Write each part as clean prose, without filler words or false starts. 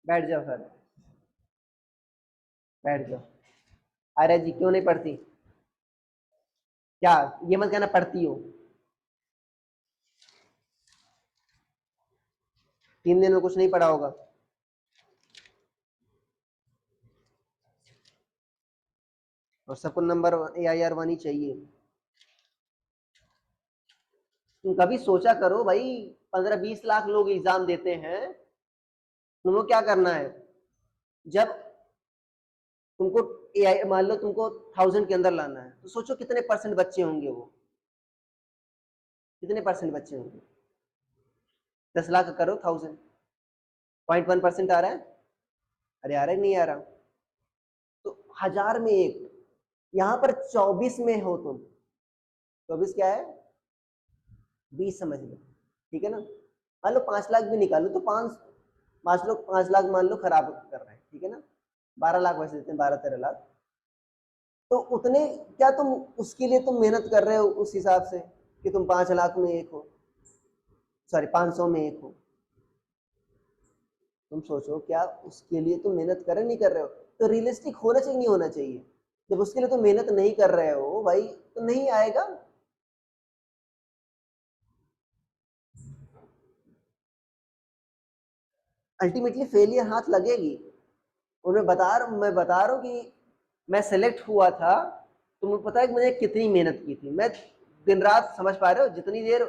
बैठ जाओ सर, बैठ जाओ। अरे जी क्यों नहीं पढ़ती? क्या? ये मत कहना पढ़ती हो। 3 दिन में कुछ नहीं पढ़ा होगा। और सबको नंबर AIR 1 ही चाहिए। तुम कभी सोचा करो भाई, 15-20 लाख लोग एग्जाम देते हैं, तुमको क्या करना है? जब तुमको AI मान लो तुमको 1000 के अंदर लाना है, तो सोचो कितने परसेंट बच्चे होंगे वो, कितने परसेंट बच्चे होंगे? 10 लाख करो 1000, 0.1% आ रहा है? अरे आ रहा है नहीं आ रहा? तो 1000 में एक, यहां पर 24 में हो तुम। 24 क्या है? 20 समझ लो, ठीक है ना? मान लो 5 लाख भी निकालो तो 5 लाख मान लो खराब कर रहे हैं, ठीक है ना? 12 लाख वैसे देते हैं, 12-13 लाख। तो उतने क्या तुम उसके लिए तुम मेहनत कर रहे हो उस हिसाब से कि तुम 5 लाख में एक हो, सॉरी 500 में एक हो? तुम सोचो क्या उसके लिए तुम मेहनत कर रहे नहीं कर रहे हो? तो रियलिस्टिक होना चाहिए नहीं होना चाहिए? जब उसके लिए तुम मेहनत नहीं कर रहे हो भाई, तो नहीं आएगा। अल्टीमेटली फेलियर हाथ लगेगी। और मैं बता रहा हूँ कि मैं सेलेक्ट हुआ था, तुम्हें पता है कि मैंने कितनी मेहनत की थी। मैं दिन रात, समझ पा रहे हो, जितनी देर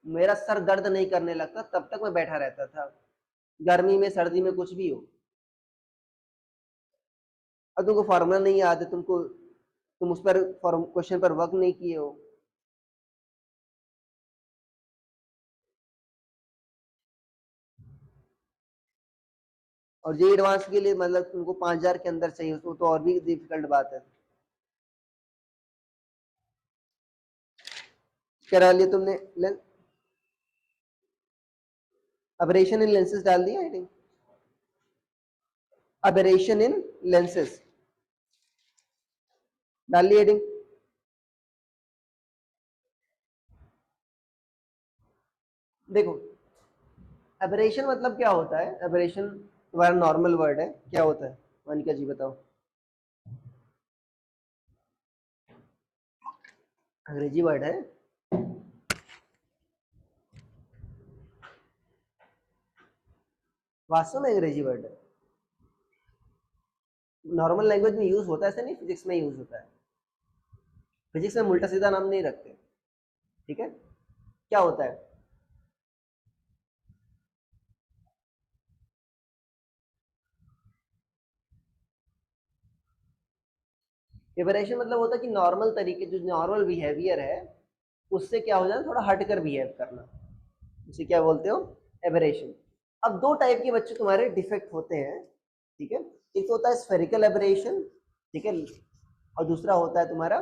मेरा सर दर्द नहीं करने लगता तब तक मैं बैठा रहता था, गर्मी में सर्दी में कुछ भी हो। अब तुमको फार्मूला नहीं याद है, तुम उस पर क्वेश्चन पर वर्क नहीं किए हो। और जे एडवांस के लिए मतलब तुमको 5000 के अंदर चाहिए, उसको तो और भी डिफिकल्ट बात है। करा लिया तुमने? अबरेशन इन लेंसेज डाल दिया आई थिंक। अबरेशन इन लेंसेज डाल लिया हेडिंग। देखो, एबरेशन मतलब क्या होता है? एबरेशन तुम्हारा नॉर्मल वर्ड है, क्या होता है? मोनिका जी बताओ। अंग्रेजी वर्ड है? वास्तव में अंग्रेजी वर्ड है? नॉर्मल लैंग्वेज में यूज होता है, ऐसा नहीं फिजिक्स में यूज होता है। फिजिक्स में उल्टा सीधा नाम नहीं रखते, ठीक है? क्या होता है? एबरेशन मतलब होता है कि नॉर्मल तरीके, जो नॉर्मल बिहेवियर है उससे क्या हो जाना, थोड़ा हटकर बिहेव करना, उसे क्या बोलते हो? एबरेशन। अब दो टाइप के बच्चे तुम्हारे डिफेक्ट होते हैं, ठीक है? एक तो होता है स्फेरिकल एबरेशन, ठीक है, और दूसरा होता है तुम्हारा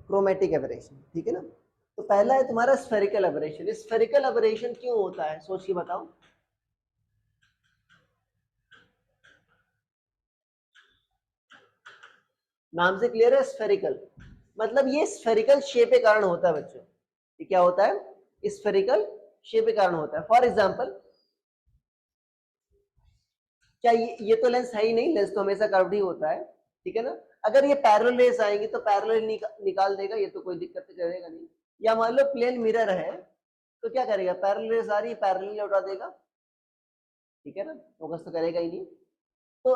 क्रोमेटिक एबरेशन, ठीक है ना? तो पहला है तुम्हारा स्फेरिकल एबरेशन। स्फेरिकल एबरेशन क्यों होता है, सोच के बताओ। नाम से क्लियर है, स्फेरिकल मतलब ये स्फेरिकल शेप के कारण होता है बच्चों। ये क्या होता है? स्फेरिकल शेप के कारण होता है। फॉर एग्जाम्पल, क्या ये तो लेंस है ही नहीं, लेंस तो हमेशा कर्व्ड ही होता है, ठीक है ना? अगर ये पैरेलल रेस आएंगी तो पैरेलल निकाल देगा, ये तो कोई दिक्कत करेगा नहीं। या मान लो प्लेन मिरर है, तो क्या करेगा? पैरेलल रेस आ रही है, पैरेलल लौटा देगा, ठीक है ना? फोकस तो करेगा ही नहीं। तो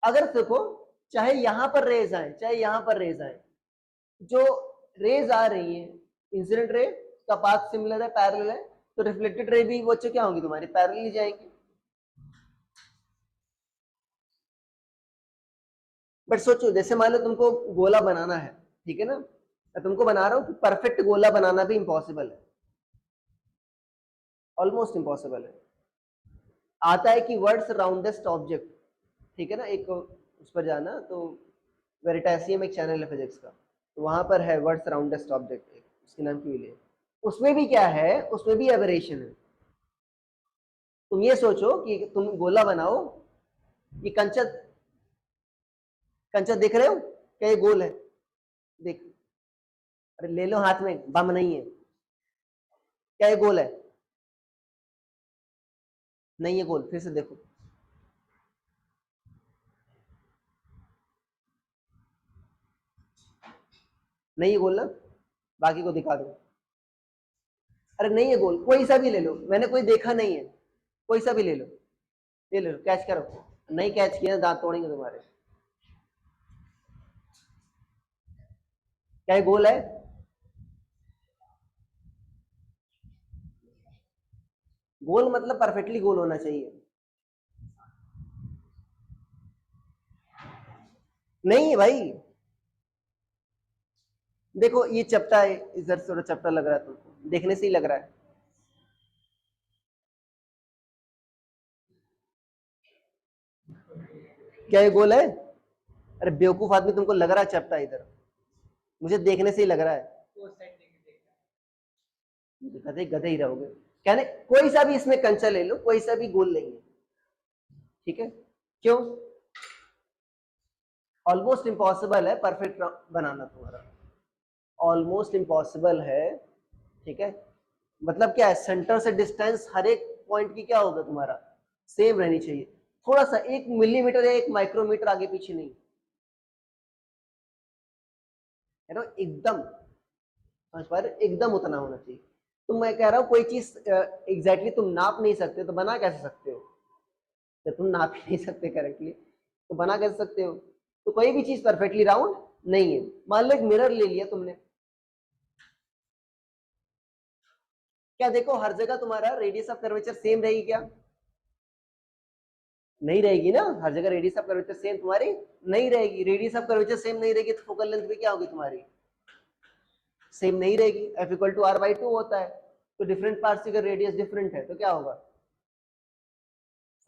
अगर देखो, चाहे यहां पर रेज आए चाहे यहां पर रेज आए, जो रेज आ रही है, इंसिडेंट रे का पाथ सिमिलर है, पैरेलल है, तो रिफ्लेक्टेड रे भी बच्चों क्या होंगी तुम्हारी? पैरेलल ही जाएंगी। बट सोचो, जैसे मान लो तुमको गोला बनाना है, ठीक है ना? मैं तुमको बना रहा हूं कि परफेक्ट गोला बनाना भी इम्पॉसिबल है, ऑलमोस्ट इम्पॉसिबल है। आता है कि वर्ड्स राउंडेस्ट ऑब्जेक्ट, ठीक है ना? एक उस पर जाना तो वेरिटेसियम एक चैनल है फिजिक्स का, तो वहां पर है वर्ड्स राउंडेस्ट ऑब्जेक्ट, एक उसके नाम की मिली है। उसमें भी क्या है? उसमें भी एबरेशन है। तुम ये सोचो कि तुम गोला बनाओ, ये कंचा, कंचा देख रहे हो क्या? ये गोल है, देख, अरे ले लो हाथ में, बम नहीं है, क्या ये गोल है? नहीं है गोल, फिर से देखो। नहीं है गोल ना, बाकी को दिखा दो। अरे नहीं है गोल, कोई सा भी ले लो, मैंने कोई देखा नहीं है, कोई सा भी ले लो, ये ले लो, कैच करो। नहीं कैच किया दांत तोड़ेंगे तुम्हारे। क्या ये गोल है? गोल मतलब परफेक्टली गोल होना चाहिए। नहीं है भाई, देखो ये चपटा है, इधर थोड़ा चपटा लग रहा है तुमको, देखने से ही लग रहा है। क्या ये गोल है? अरे बेवकूफ आदमी, तुमको लग रहा है चपटा इधर, मुझे देखने से ही लग रहा है। गधे गधे ही रहोगे। कहने कोई सा भी इसमें कंचा ले लो, कोई सा भी गोल नहीं है, ठीक है? क्यों? ऑलमोस्ट इम्पॉसिबल है परफेक्ट बनाना तुम्हारा, ऑलमोस्ट इम्पॉसिबल है, ठीक है? मतलब क्या है, सेंटर से डिस्टेंस हर एक पॉइंट की क्या होगा तुम्हारा, सेम रहनी चाहिए, थोड़ा सा 1 मिलीमीटर या 1 माइक्रोमीटर आगे पीछे नहीं, है ना? एकदम समझ पा रहे, एकदम उतना होना चाहिए। तो मैं कह रहा हूं कोई चीज एग्जैक्टली तुम नाप नहीं सकते तो बना कैसे सकते हो? जब तुम नाप ही नहीं सकते करेक्टली तो बना कैसे सकते हो? तो कोई भी चीज परफेक्टली राउंड नहीं है। मान लो एक मिरर ले लिया तुमने, क्या देखो हर जगह तुम्हारा रेडियस ऑफ कर्वेचर सेम रहेगी क्या? नहीं रहेगी ना, हर जगह रेडियस ऑफ कर्वेचर सेम तुम्हारी नहीं रहेगी। रेडियस ऑफ कर्वेचर सेम नहीं रहेगी तो फोकल लेंथ भी क्या होगी तुम्हारी, सेम नहीं रहेगी। F equal to R by two होता है, तो डिफरेंट पार्ट्स की अगर रेडियस डिफरेंट है तो क्या होगा,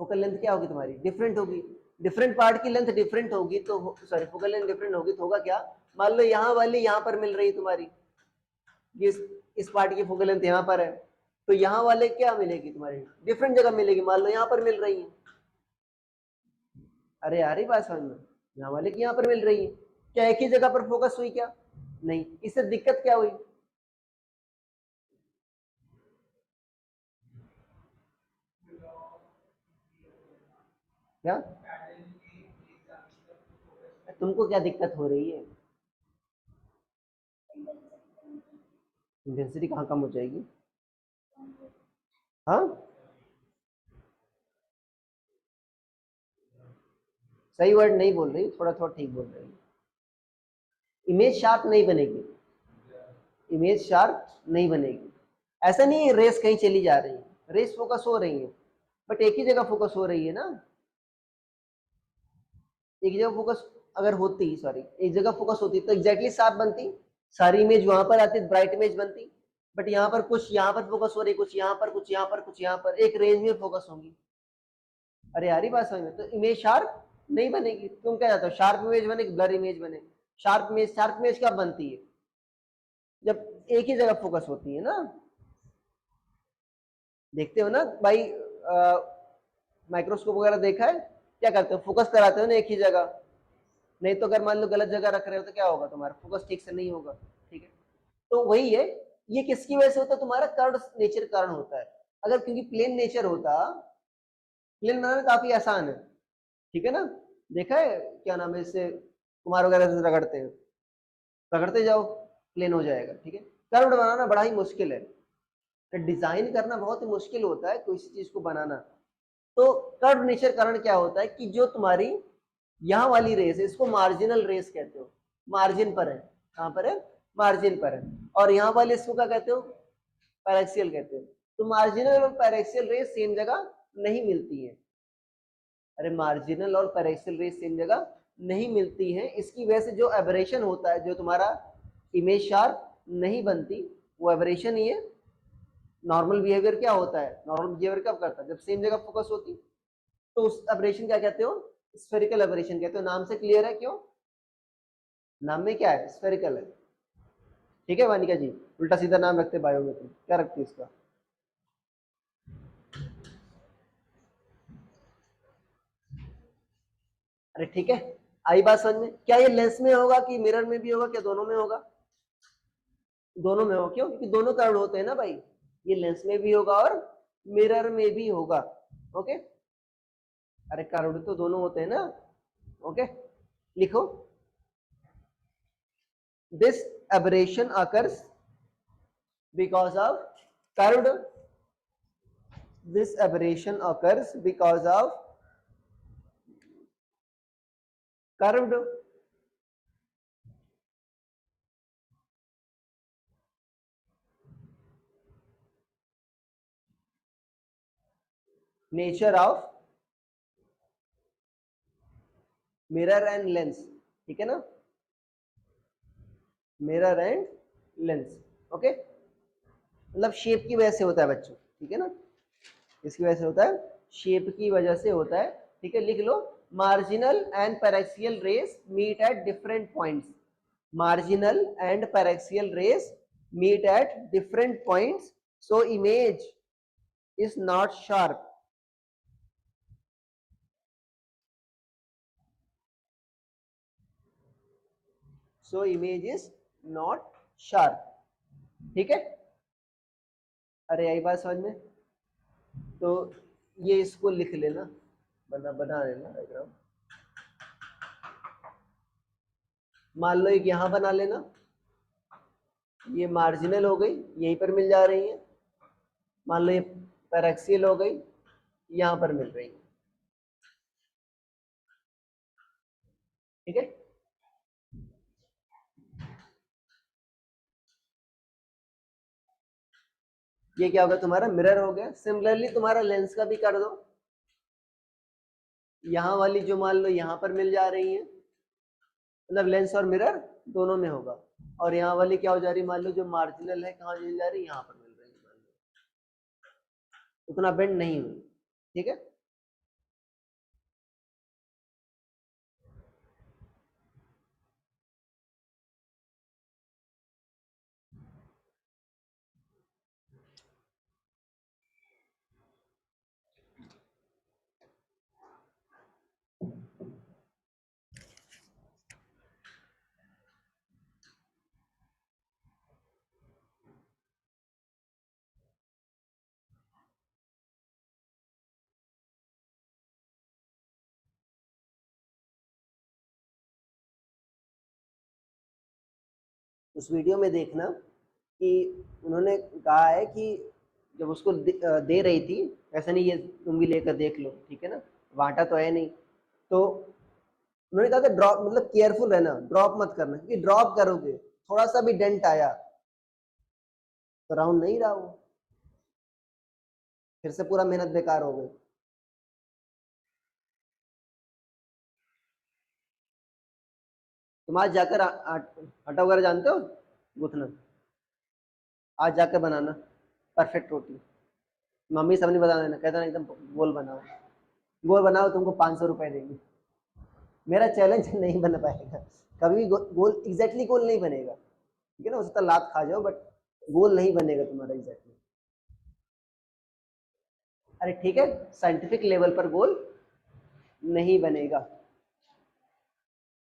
फोकल लेंथ क्या होगी तुम्हारी, डिफरेंट होगी। डिफरेंट पार्ट की लेंथ डिफरेंट होगी तो सॉरी फोकल लेंथ डिफरेंट होगी तो होगा क्या, मान लो यहाँ वाली यहाँ पर मिल रही है तुम्हारी, इस पार्ट की फोकल लेंथ यहाँ पर है, तो यहाँ वाले क्या मिलेगी तुम्हारी, डिफरेंट जगह मिलेगी, मान लो यहाँ पर मिल रही है। अरे यार ही बात समझ में, यहाँ वाले की यहाँ पर मिल रही है, क्या एक ही जगह पर फोकस हुई क्या? नहीं, इससे दिक्कत क्या हुई? क्या तुमको क्या दिक्कत हो रही है? इंटेंसिटी कहाँ कम हो जाएगी? हाँ, सही वर्ड नहीं बोल रही, थोड़ा थोड़ा ठीक बोल रही। इमेज शार्प नहीं बनेगी, इमेज शार्प नहीं बनेगी। ऐसा नहीं है रेस कहीं चली जा रही है, रेस फोकस हो रही है, बट एक ही जगह फोकस हो रही है ना। एक जगह फोकस अगर होती, सॉरी एक जगह फोकस होती तो एग्जैक्टली साफ बनती, सारी इमेज वहां पर आती, ब्राइट इमेज बनती। बट यहाँ पर कुछ यहाँ पर फोकस हो रही, कुछ यहाँ पर, कुछ यहाँ पर, कुछ यहाँ पर, एक रेंज में फोकस होंगी। अरे यार ही बात समझ में, तो इमेज शार्प नहीं बनेगी। तुम क्या चाहते हो, शार्प इमेज बने कि ब्लर इमेज बने? शार्प इमेज कब बनती है, जब एक ही जगह फोकस होती है ना। देखते हो ना भाई, माइक्रोस्कोप वगैरह देखा है, क्या करते हो, फोकस कराते हो ना एक ही जगह। नहीं तो अगर मान लो गलत जगह रख रहे हो तो क्या होगा, तुम्हारा फोकस ठीक से नहीं होगा, ठीक है? तो वही है, ये किसकी वजह से होता है, तुम्हारा कर्व नेचर कारण होता है। अगर क्योंकि प्लेन नेचर होता, प्लेन बनाना काफी आसान है, ठीक है ना? देखा है क्या नाम है इससे, कुमार वगैरह से रगड़ते हैं, रगड़ते जाओ प्लेन हो जाएगा, ठीक है? कर्व बनाना बड़ा ही मुश्किल है, तो डिजाइन करना बहुत ही मुश्किल होता है कोई सी चीज को बनाना। तो कर्व नेचर कारण क्या होता है कि जो तुम्हारी यहाँ वाली रेस है इसको मार्जिनल रेस कहते हो, मार्जिन पर है, कहाँ पर है, मार्जिन पर है। और यहाँ वाले इसको क्या कहते हो, पैरेक्सियल कहते हो। तो मार्जिनल और पैरेक्सियल रेस सेम जगह नहीं मिलती है। अरे मार्जिनल और पैरेक्सियल रेस सेम जगह नहीं मिलती है, इसकी वजह से जो एबरेशन होता है, जो तुम्हारा इमेज शार्प नहीं बनती, वो एबरेशन ही है। नॉर्मल बिहेवियर क्या होता है, नॉर्मल बिहेवियर कब करता है, जब सेम जगह फोकस होती, तो उस एबरेशन क्या कहते हो, स्फेरिकल एबरेशन कहते हो। नाम से क्लियर है, क्यों, नाम में क्या है, स्फेरिकल है, ठीक है वानिका जी? उल्टा सीधा नाम रखते बायो में, तुम क्या रखती है इसका? अरे ठीक है, आई बात समझ में? क्या ये लेंस में होगा कि मिरर में भी होगा, क्या दोनों में होगा? दोनों में होगा, क्यों, क्योंकि दोनों कर्व होते हैं ना भाई, ये लेंस में भी होगा और मिरर में भी होगा। ओके, अरे कर्व्ड तो दोनों होते हैं ना। ओके, लिखो, this aberration occurs because of curved, this aberration occurs because of curved nature of mirror and lens, ठीक है ना, मिरर एंड लेंस। ओके, मतलब शेप की वजह से होता है बच्चों, ठीक है ना, इसकी वजह से होता है, शेप की वजह से होता है, ठीक है। लिख लो, marginal and paraxial rays meet at different points, marginal and paraxial rays meet at different points, so image is not sharp. So image is not sharp, ठीक है। अरे यही बात समझ में, तो ये इसको लिख लेना, बना लेना डायग्राम। मान लो एक यहां बना लेना, ये मार्जिनल हो गई, यहीं पर मिल जा रही है। मान लो ये पैरेक्सियल हो गई, यहां पर मिल रही है, ठीक है। ये क्या होगा, तुम्हारा मिरर हो गया। सिमिलरली तुम्हारा लेंस का भी कर दो, यहां वाली जो मान लो यहां पर मिल जा रही है, मतलब लेंस और मिरर दोनों में होगा, और यहाँ वाली क्या हो जा रही है, मान लो जो मार्जिनल है कहाँ मिल जा रही है, यहाँ पर मिल रही है, मान लो उतना बेंड नहीं हुई, ठीक है। उस वीडियो में देखना कि उन्होंने कहा है कि जब उसको दे रही थी, ऐसा नहीं, ये तुम भी लेकर देख लो, ठीक है ना, बांटा तो है नहीं, तो उन्होंने कहा था ड्रॉप, मतलब केयरफुल रहना, ड्रॉप मत करना, क्योंकि ड्रॉप करोगे थोड़ा सा भी डेंट आया तो राउंड नहीं रहा, वो फिर से पूरा मेहनत बेकार हो गई। तुम आज जाकर आटा वगैरह जानते हो गूंथना, आज जाकर बनाना परफेक्ट रोटी, मम्मी सब नहीं बता देना, कहता ना एकदम गोल बनाओ, गोल बनाओ, तुमको 500 रुपए देंगे। मेरा चैलेंज नहीं बन पाएगा कभी भी, गोल एग्जैक्टली गोल नहीं बनेगा, ठीक है ना, हो सकता लात खा जाओ, बट गोल नहीं बनेगा तुम्हारा एग्जैक्टली। अरे ठीक है, साइंटिफिक लेवल पर गोल नहीं बनेगा।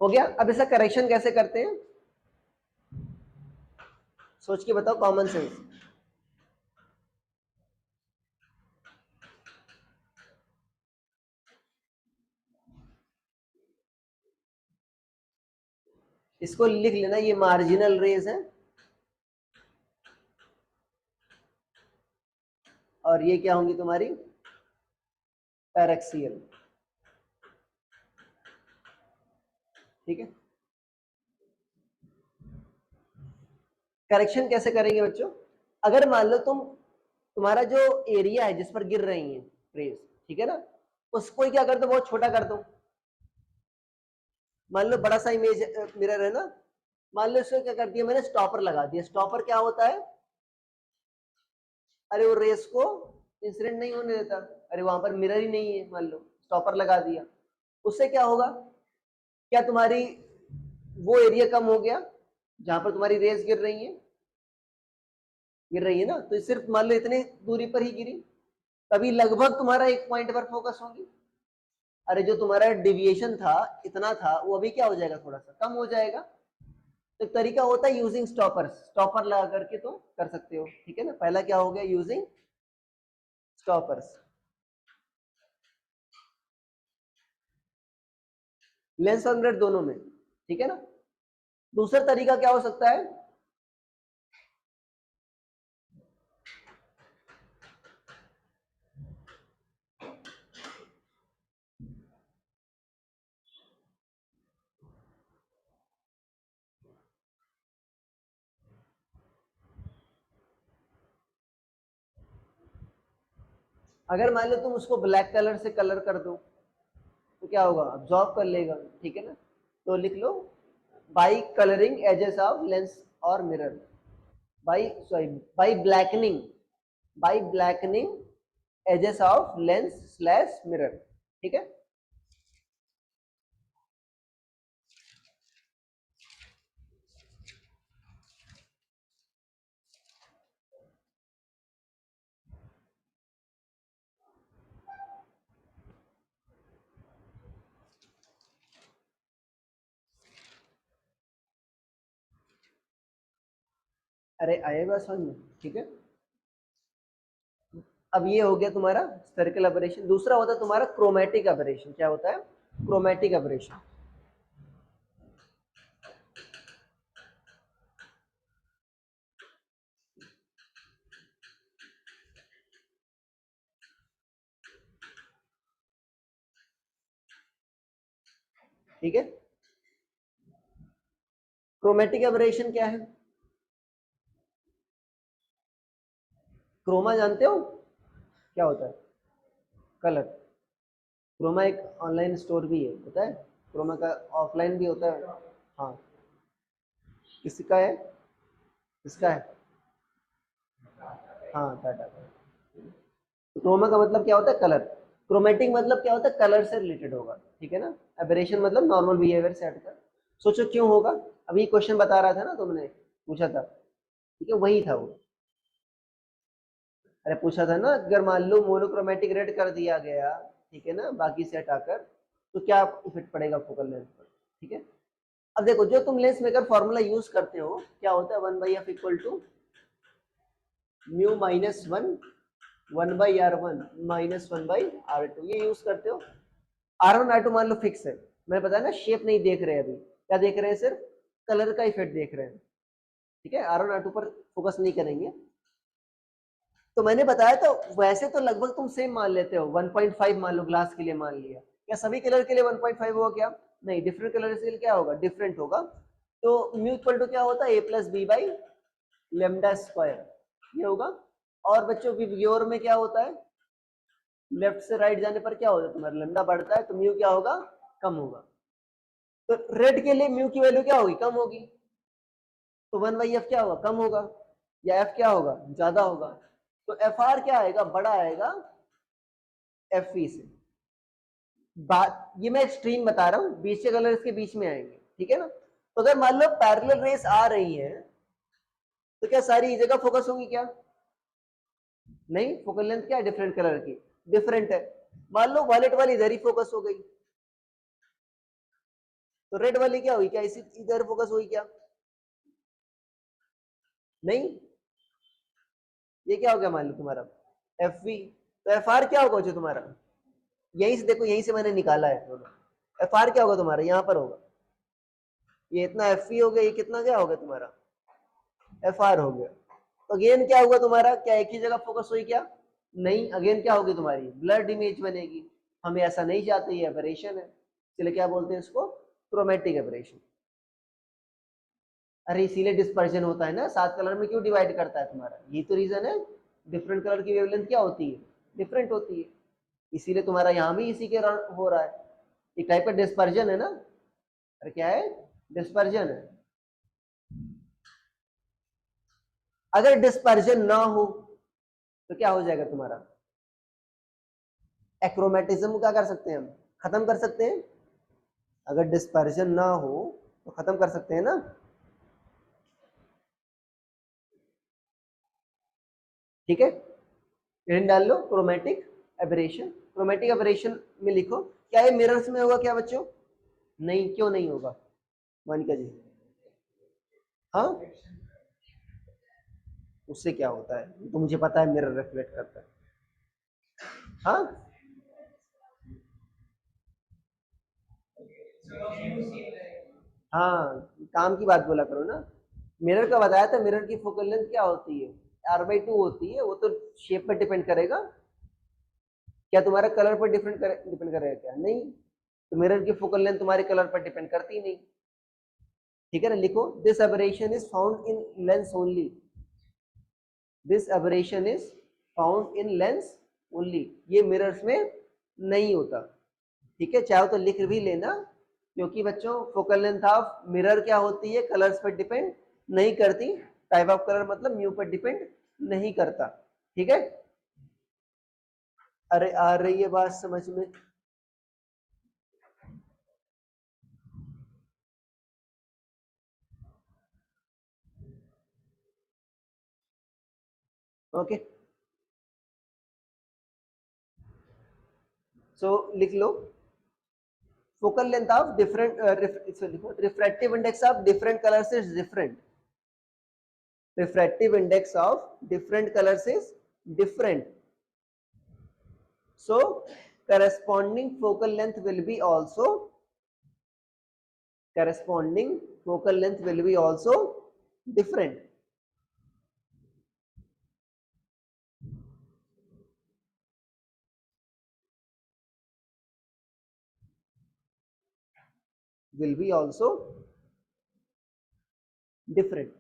हो गया, अब इसका करेक्शन कैसे करते हैं, सोच के बताओ, कॉमन सेंस। इसको लिख लेना, ये मार्जिनल रेज है, और ये क्या होंगी तुम्हारी, पैरेक्सियल, ठीक है। करेक्शन कैसे करेंगे बच्चों, अगर मान लो तुम्हारा जो एरिया है जिस पर गिर रही है रेज, ठीक है ना, उसको क्या कर दो, बहुत छोटा कर दो। मान लो बड़ा सा इमेज मिरर है ना, मान लो इसको क्या कर दिया मैंने, स्टॉपर लगा दिया। स्टॉपर क्या होता है, अरे वो रेस को इंसिडेंट नहीं होने देता, अरे वहां पर मिरर ही नहीं है, मान लो स्टॉपर लगा दिया, उससे क्या होगा, क्या तुम्हारी वो एरिया कम हो गया जहां पर तुम्हारी रेस गिर रही है ना, तो सिर्फ मान लो इतनी दूरी पर ही गिरी, तभी लगभग तुम्हारा एक पॉइंट पर फोकस होगी। अरे जो तुम्हारा डिविएशन था, इतना था, वो अभी क्या हो जाएगा, थोड़ा सा कम हो जाएगा। तो एक तरीका होता है यूजिंग स्टॉपर्स, स्टॉपर लगा करके तो कर सकते हो, ठीक है ना। पहला क्या हो गया, यूजिंग स्टॉपर्स, लेंस और मिरर दोनों में, ठीक है ना। दूसरा तरीका क्या हो सकता है, अगर मान लो तुम उसको ब्लैक कलर से कलर कर दो तो क्या होगा, अब्जॉर्ब कर लेगा, ठीक है ना। तो लिख लो by colouring edges of lens और mirror, by sorry by blackening, by blackening edges of lens slash mirror, ठीक है। अरे आएगा समझ में, ठीक है। अब ये हो गया तुम्हारा सर्कल एबरेशन। दूसरा होता है तुम्हारा क्रोमेटिक एबरेशन। क्या होता है, क्रोमेटिक एबरेशन। ठीक है, क्रोमेटिक एबरेशन क्या है, क्रोमा जानते हो क्या होता है, कलर। क्रोमा एक ऑनलाइन स्टोर भी है, पता है, क्रोमा का ऑफलाइन भी होता है। हाँ, किसका है, किसका है, हाँ टाटा का। तो क्रोमा का मतलब क्या होता है, कलर। क्रोमेटिक मतलब क्या होता है, कलर से रिलेटेड होगा, ठीक है ना। एबरेशन मतलब नॉर्मल बिहेवियर से हटकर। सोचो क्यों होगा, अभी क्वेश्चन बता रहा था ना, तुमने पूछा था, ठीक है, वही था वो। अरे पूछा था ना, अगर मान लो मोनोक्रोमेटिक रेड कर दिया गया, ठीक है ना, बाकी से हटाकर, तो क्या इफेक्ट पड़ेगा फोकल लेंथ पर, ठीक है। अब देखो, जो तुम लेंस मेकर फॉर्मूला यूज करते हो क्या होता है, 1/f equal to mu minus one, 1/r1 minus 1/r2, ये यूज करते हो। R1 R2 मान लो फिक्स है, मैंने बताया ना, शेप नहीं देख रहे अभी, क्या देख रहे हैं, सिर्फ कलर का इफेक्ट देख रहे हैं, ठीक है। R1 R2 पर फोकस नहीं करेंगे। तो मैंने बताया तो वैसे तो लगभग तुम सेम मान लेते हो, 1.5 मान लो, ग्लास के लिए मान लिया, क्या सभी कलर के लिए 1.5 होगा क्या, नहीं, डिफरेंट कलर के लिए क्या होगा, डिफरेंट होगा। तो म्यू इक्वल टू क्या होता है, a+b/λ², ये होगा। और बच्चों विग्योर में क्या होता है, लेफ्ट से राइट जाने पर क्या होता है, तुम्हारा लैम्डा बढ़ता है, तो म्यू क्या होगा, कम होगा। तो रेड के लिए म्यू की वैल्यू क्या होगी, कम होगी, तो 1/f क्या होगा, कम होगा, या f क्या होगा, ज्यादा होगा। तो fr क्या आएगा, बड़ा आएगा fe से। बात ये मैं एक्सट्रीम बता रहा हूँ, बीच के कलर इसके बीच में आएंगे, ठीक है ना। तो अगर मान लो पैरेलल रेस आ रही है तो क्या सारी एक जगह फोकस होंगी क्या, नहीं, फोकल लेंथ क्या है, डिफरेंट कलर की, डिफरेंट है। मान लो वायलेट वाली इधर ही फोकस हो गई, तो रेड वाली क्या हुई, क्या इसी इधर फोकस हुई क्या, नहीं, ये क्या हो गया, मान लो तुम्हारा एफ वी। तो एफ आर क्या होगा जो तुम्हारा, यहीं से देखो, यहीं से मैंने निकाला है दोनों। एफ आर क्या होगा तुम्हारा, यहाँ पर होगा, ये इतना एफ वी हो गया, ये कितना क्या होगा तुम्हारा, एफ आर हो गया। तो अगेन क्या होगा तुम्हारा, क्या एक ही जगह फोकस हुई क्या, नहीं, अगेन क्या होगी तुम्हारी, ब्लड इमेज बनेगी। हमें ऐसा नहीं चाहते, ये एबरेशन है, इसलिए क्या बोलते हैं इसको, क्रोमेटिक एबरेशन। अरे इसीलिए डिस्पर्जन होता है ना, 7 कलर में क्यों डिवाइड करता है तुम्हारा, यही तो रीजन है। डिफरेंट कलर की वेवलेंथ क्या होती है, डिफरेंट होती है, इसीलिए तुम्हारा यहाँ भी इसी के हो रहा है, एक टाइप का डिस्पर्जन है ना। अरे क्या है, डिस्पर्जन है। अगर डिस्पर्जन ना हो तो क्या हो जाएगा तुम्हारा, एक्रोमेटिज्म क्या कर सकते हैं हम, खत्म कर सकते हैं। अगर डिस्पर्जन ना हो तो खत्म कर सकते हैं ना। ठीक है, इन डाल लो क्रोमेटिक एबरेशन। क्रोमेटिक एबरेशन में लिखो, क्या ये मिरर्स में होगा क्या बच्चों, नहीं, क्यों नहीं होगा, मोनिका जी, हाँ, उससे क्या होता है, तो मुझे पता है मिरर रिफ्लेक्ट करता है, हाँ। हाँ, काम की बात बोला करो ना। मिरर का बताया था, मिरर की फोकल लेंथ क्या होती है, R/2 होती है। वो तो शेप पे डिपेंड करेगा। क्या तुम्हारा कलर पर डिपेंड करेगा क्या? नहीं। तो मिरर की फोकल लेंथ तुम्हारे कलर पर डिपेंड करती नहीं। ठीक है ना, लिखो this aberration is found in lens only. This aberration is found in lens only. ये मिरर्स में नहीं होता। ठीक है, चाहो तो लिख भी लेना, क्योंकि बच्चों फोकल लेंथ ऑफ मिरर क्या होती है, कलर्स पर डिपेंड नहीं करती। टाइप ऑफ कलर मतलब म्यू पर डिपेंड नहीं करता। ठीक है, अरे आ रही है बात समझ में? ओके, सो लिख लो focal length of different refractive index of different colors is different. Refractive index of different colors is different. So corresponding focal length will be also different. Will be also different.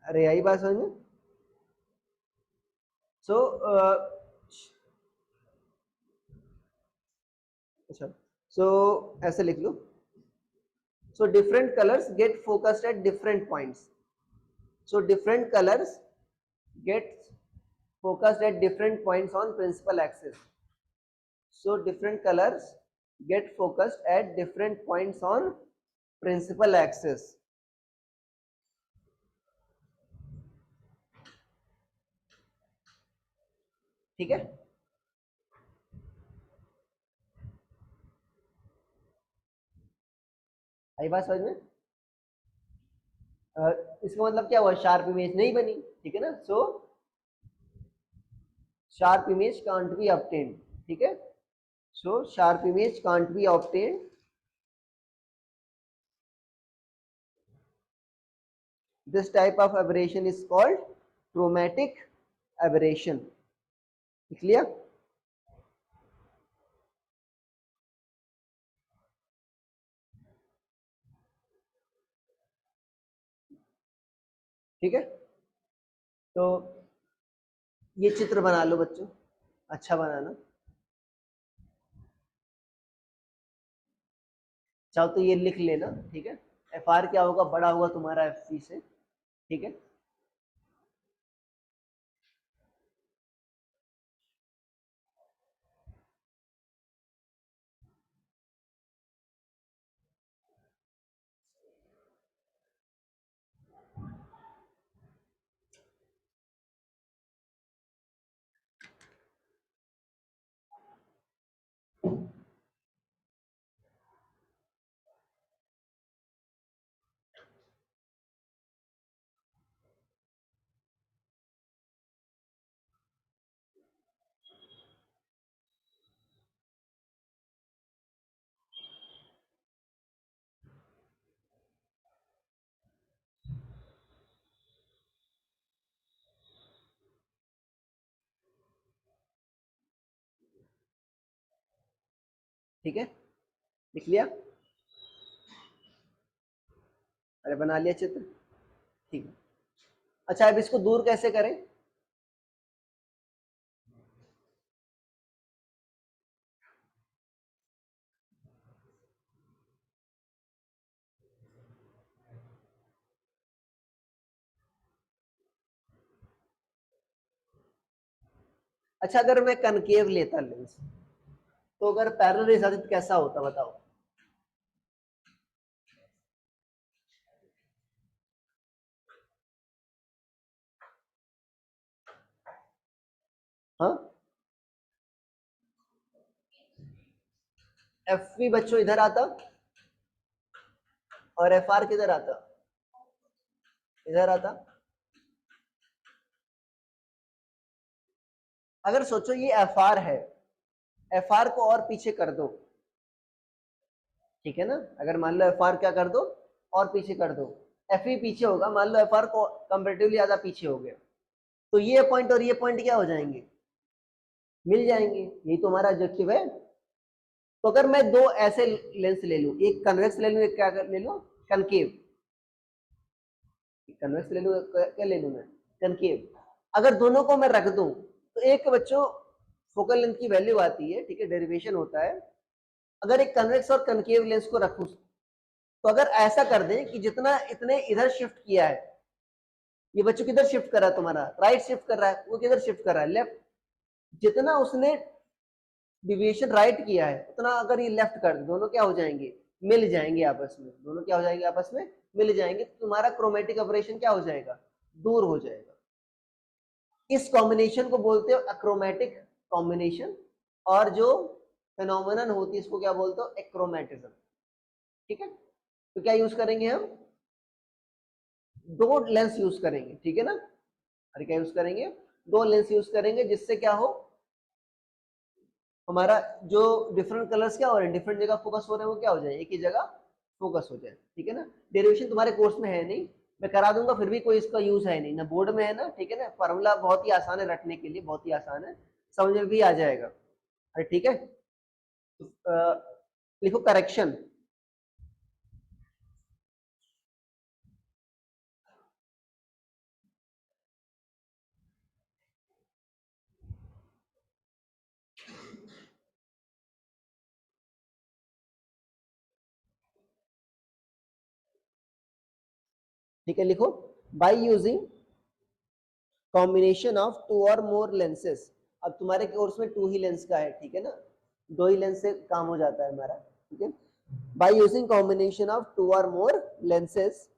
अरे यही बात समझ में? So अच्छा, so ऐसे लिख लो। So different colors get focused at different points. So different colors get focused at different points on principal axis. So different colors get focused at different points on principal axis. ठीक है, आई बात समझ में? इसका मतलब क्या हुआ, शार्प इमेज नहीं बनी। ठीक है ना, so sharp image can't be obtained. ठीक है, so sharp image can't be obtained. This type of aberration is called chromatic aberration. Clear? ठीक है, तो ये चित्र बना लो बच्चों, अच्छा बनाना। चाहो तो ये लिख लेना। ठीक है, FR क्या होगा, बड़ा होगा तुम्हारा FC से। ठीक है, ठीक है, लिख लिया? अरे बना लिया चित्र? ठीक है, अच्छा अब इसको दूर कैसे करें? अच्छा, अगर मैं कनकेव लेता लेंस, तो अगर पैरेलल रेज आती तो कैसा होता बताओ? हाँ, FV बच्चों इधर आता और FR किधर आता? इधर आता। अगर सोचो ये FR है, FR को और पीछे कर दो। ठीक है ना। अगर मान लो एफ आर क्या कर दो और पीछे कर दो, एफ ई पीछे होगा, मान लो एफ आर को कंपेरेटिवली ज्यादा पीछे हो गया, तो ये पॉइंट और ये पॉइंट क्या हो जाएंगे, मिल जाएंगे। यही तो हमारा ऑब्जेक्टिव है। तो अगर मैं दो ऐसे लेंस ले लूं, एक कन्वेक्स ले लूं, एक क्या ले लूं, कनकेव। कन्वेक्स ले लूं, क्या ले लूं मैं, कनकेव। अगर दोनों को मैं रख दूं तो एक बच्चों फोकल लेंथ की वैल्यू आती है, ठीक है, डेरिवेशन होता है। अगर एक कन्वेक्स और कनकेव लेंस को रखूं, तो अगर ऐसा कर दें कि जितना इतने इधर शिफ्ट किया है, ये बच्चों किधर शिफ्ट कर रहा है तुम्हारा, राइट शिफ्ट कर रहा है, वो किधर शिफ्ट कर रहा है, लेफ्ट। जितना उसने डिविएशन राइट किया है उतना अगर ये लेफ्ट कर दे, दोनों क्या हो जाएंगे, मिल जाएंगे आपस में, दोनों क्या हो जाएंगे आपस में, मिल जाएंगे। तो तुम्हारा क्रोमेटिक ऑपरेशन क्या हो जाएगा, दूर हो जाएगा। इस कॉम्बिनेशन को बोलते हो अक्रोमेटिक कॉम्बिनेशन, और जो फेनोमेनन होती है इसको क्या बोलते हो, एक्रोमेटिज्म। ठीक है, तो क्या यूज करेंगे हम, दो लेंस यूज करेंगे, ठीक है ना। अरे क्या यूज करेंगे, दो लेंस यूज करेंगे, जिससे क्या हो, हमारा जो डिफरेंट कलर्स क्या हो रहे हैं, डिफरेंट जगह फोकस हो रहे हैं, वो क्या हो जाए, एक ही जगह फोकस हो जाए। ठीक है ना। डेरिवेशन तुम्हारे कोर्स में है नहीं, मैं करा दूंगा, फिर भी कोई इसका यूज है नहीं ना, बोर्ड में है ना, ठीक है ना। फॉर्मूला बहुत ही आसान है रटने के लिए, बहुत ही आसान है, समझ में भी आ जाएगा। अरे ठीक है, लिखो करेक्शन। ठीक है, लिखो by using combination of two or more lenses. अब तुम्हारे कोर्स में टू ही लेंस का है, ठीक है ना, दो ही लेंस से काम हो जाता है हमारा, ठीक है। By using combination of two or more lenses,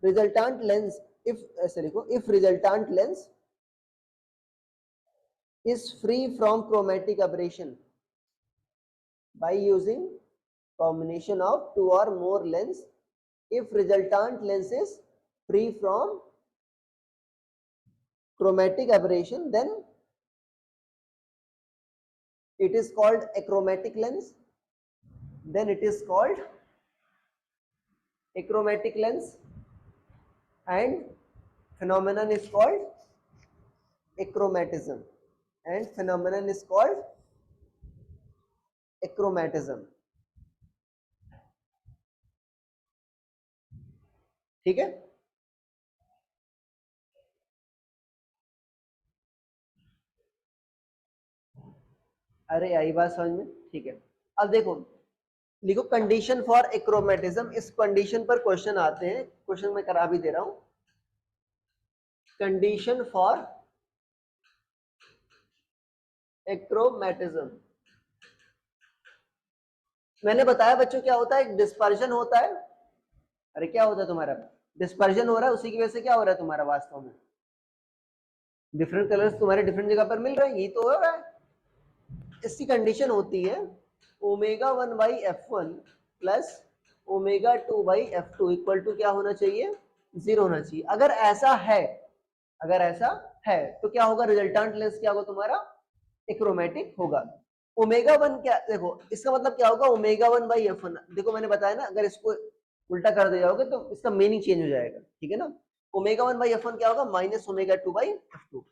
resultant lens, if ऐसे लिखो, if resultant lens is free from chromatic aberration by using combination of two or more lens, if resultant lens is free from chromatic aberration, then it is called achromatic lens, then it is called achromatic lens, and phenomenon is called achromatism, and phenomenon is called achromatism। ठीक है, अरे आई बात समझ में, ठीक है। अब देखो, लिखो कंडीशन फॉर एक्रोमेटिज्म। इस कंडीशन पर क्वेश्चन आते हैं, क्वेश्चन मैं करा भी दे रहा हूं। कंडीशन फॉर एक्रोमेटिज्म, मैंने बताया बच्चों क्या होता है, डिस्पर्जन होता है। अरे क्या होता है तुम्हारा, डिस्पर्जन हो रहा है, उसी की वजह से क्या हो रहा है तुम्हारा, वास्तव में डिफरेंट कलर्स तुम्हारे डिफरेंट जगह पर मिल रहे हैं, यही तो हो रहा है। इसकी कंडीशन होती है omega 1 by F one plus omega 2 by F two equal to क्या होना चाहिए, 0 होना चाहिए। अगर ऐसा है, अगर ऐसा है तो क्या होगा, रिजल्टेंट लेंस क्या होगा तुम्हारा, एक्रोमेटिक होगा। ओमेगा 1 क्या, देखो इसका मतलब क्या होगा, ओमेगा 1 बाई एफ वन। देखो मैंने बताया ना, अगर इसको उल्टा कर दे जाओगे तो इसका मीनिंग चेंज हो जाएगा, ठीक है ना। ओमेगा 1 बाई एफ वन क्या होगा, minus omega 2 by F to.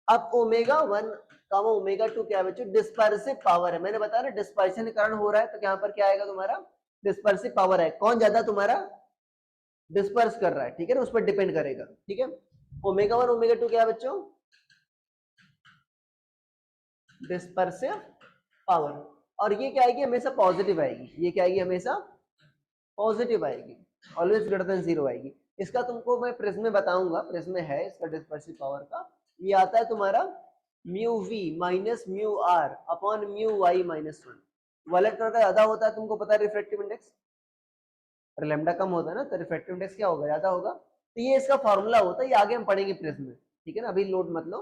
अब ओमेगा 1 कामा ओमेगा 2 क्या है बच्चों, डिस्पर्सिव पावर है। मैंने बताया ना, डिस्पर्शन के कारण हो रहा है, तो यहाँ पर क्या आएगा तुम्हारा, डिस्पर्सिव पावर है। कौन ज्यादा तुम्हारा डिस्पर्स कर रहा है, ठीक है ना, उस पर डिपेंड करेगा, ठीक है। ओमेगा 1 ओमेगा 2 क्या है बच्चों, डिस्पर्सिव पावर। और ये क्या आएगी, हमेशा पॉजिटिव आएगी, ये क्या आएगी, हमेशा पॉजिटिव आएगी, ऑलवेज ग्रेटर देन 0 आएगी। इसका तुमको मैं प्रिज्म में बताऊंगा, प्रिज्म में है इसका डिस्पर्सिव पावर का। ये आता है तुम्हारा mu V minus mu R upon mu Y minus 1। Violet colour का ज्यादा होता है, तुमको पता है रिफ्रैक्टिव इंडेक्स, और लैम्डा कम होता है ना, तो रिफ्रैक्टिव इंडेक्स क्या होगा, ज्यादा होगा। तो ये इसका फॉर्मूला होता है, ये आगे हम पढ़ेंगे प्रिज्म में, ठीक है ना, अभी लोड मत लो।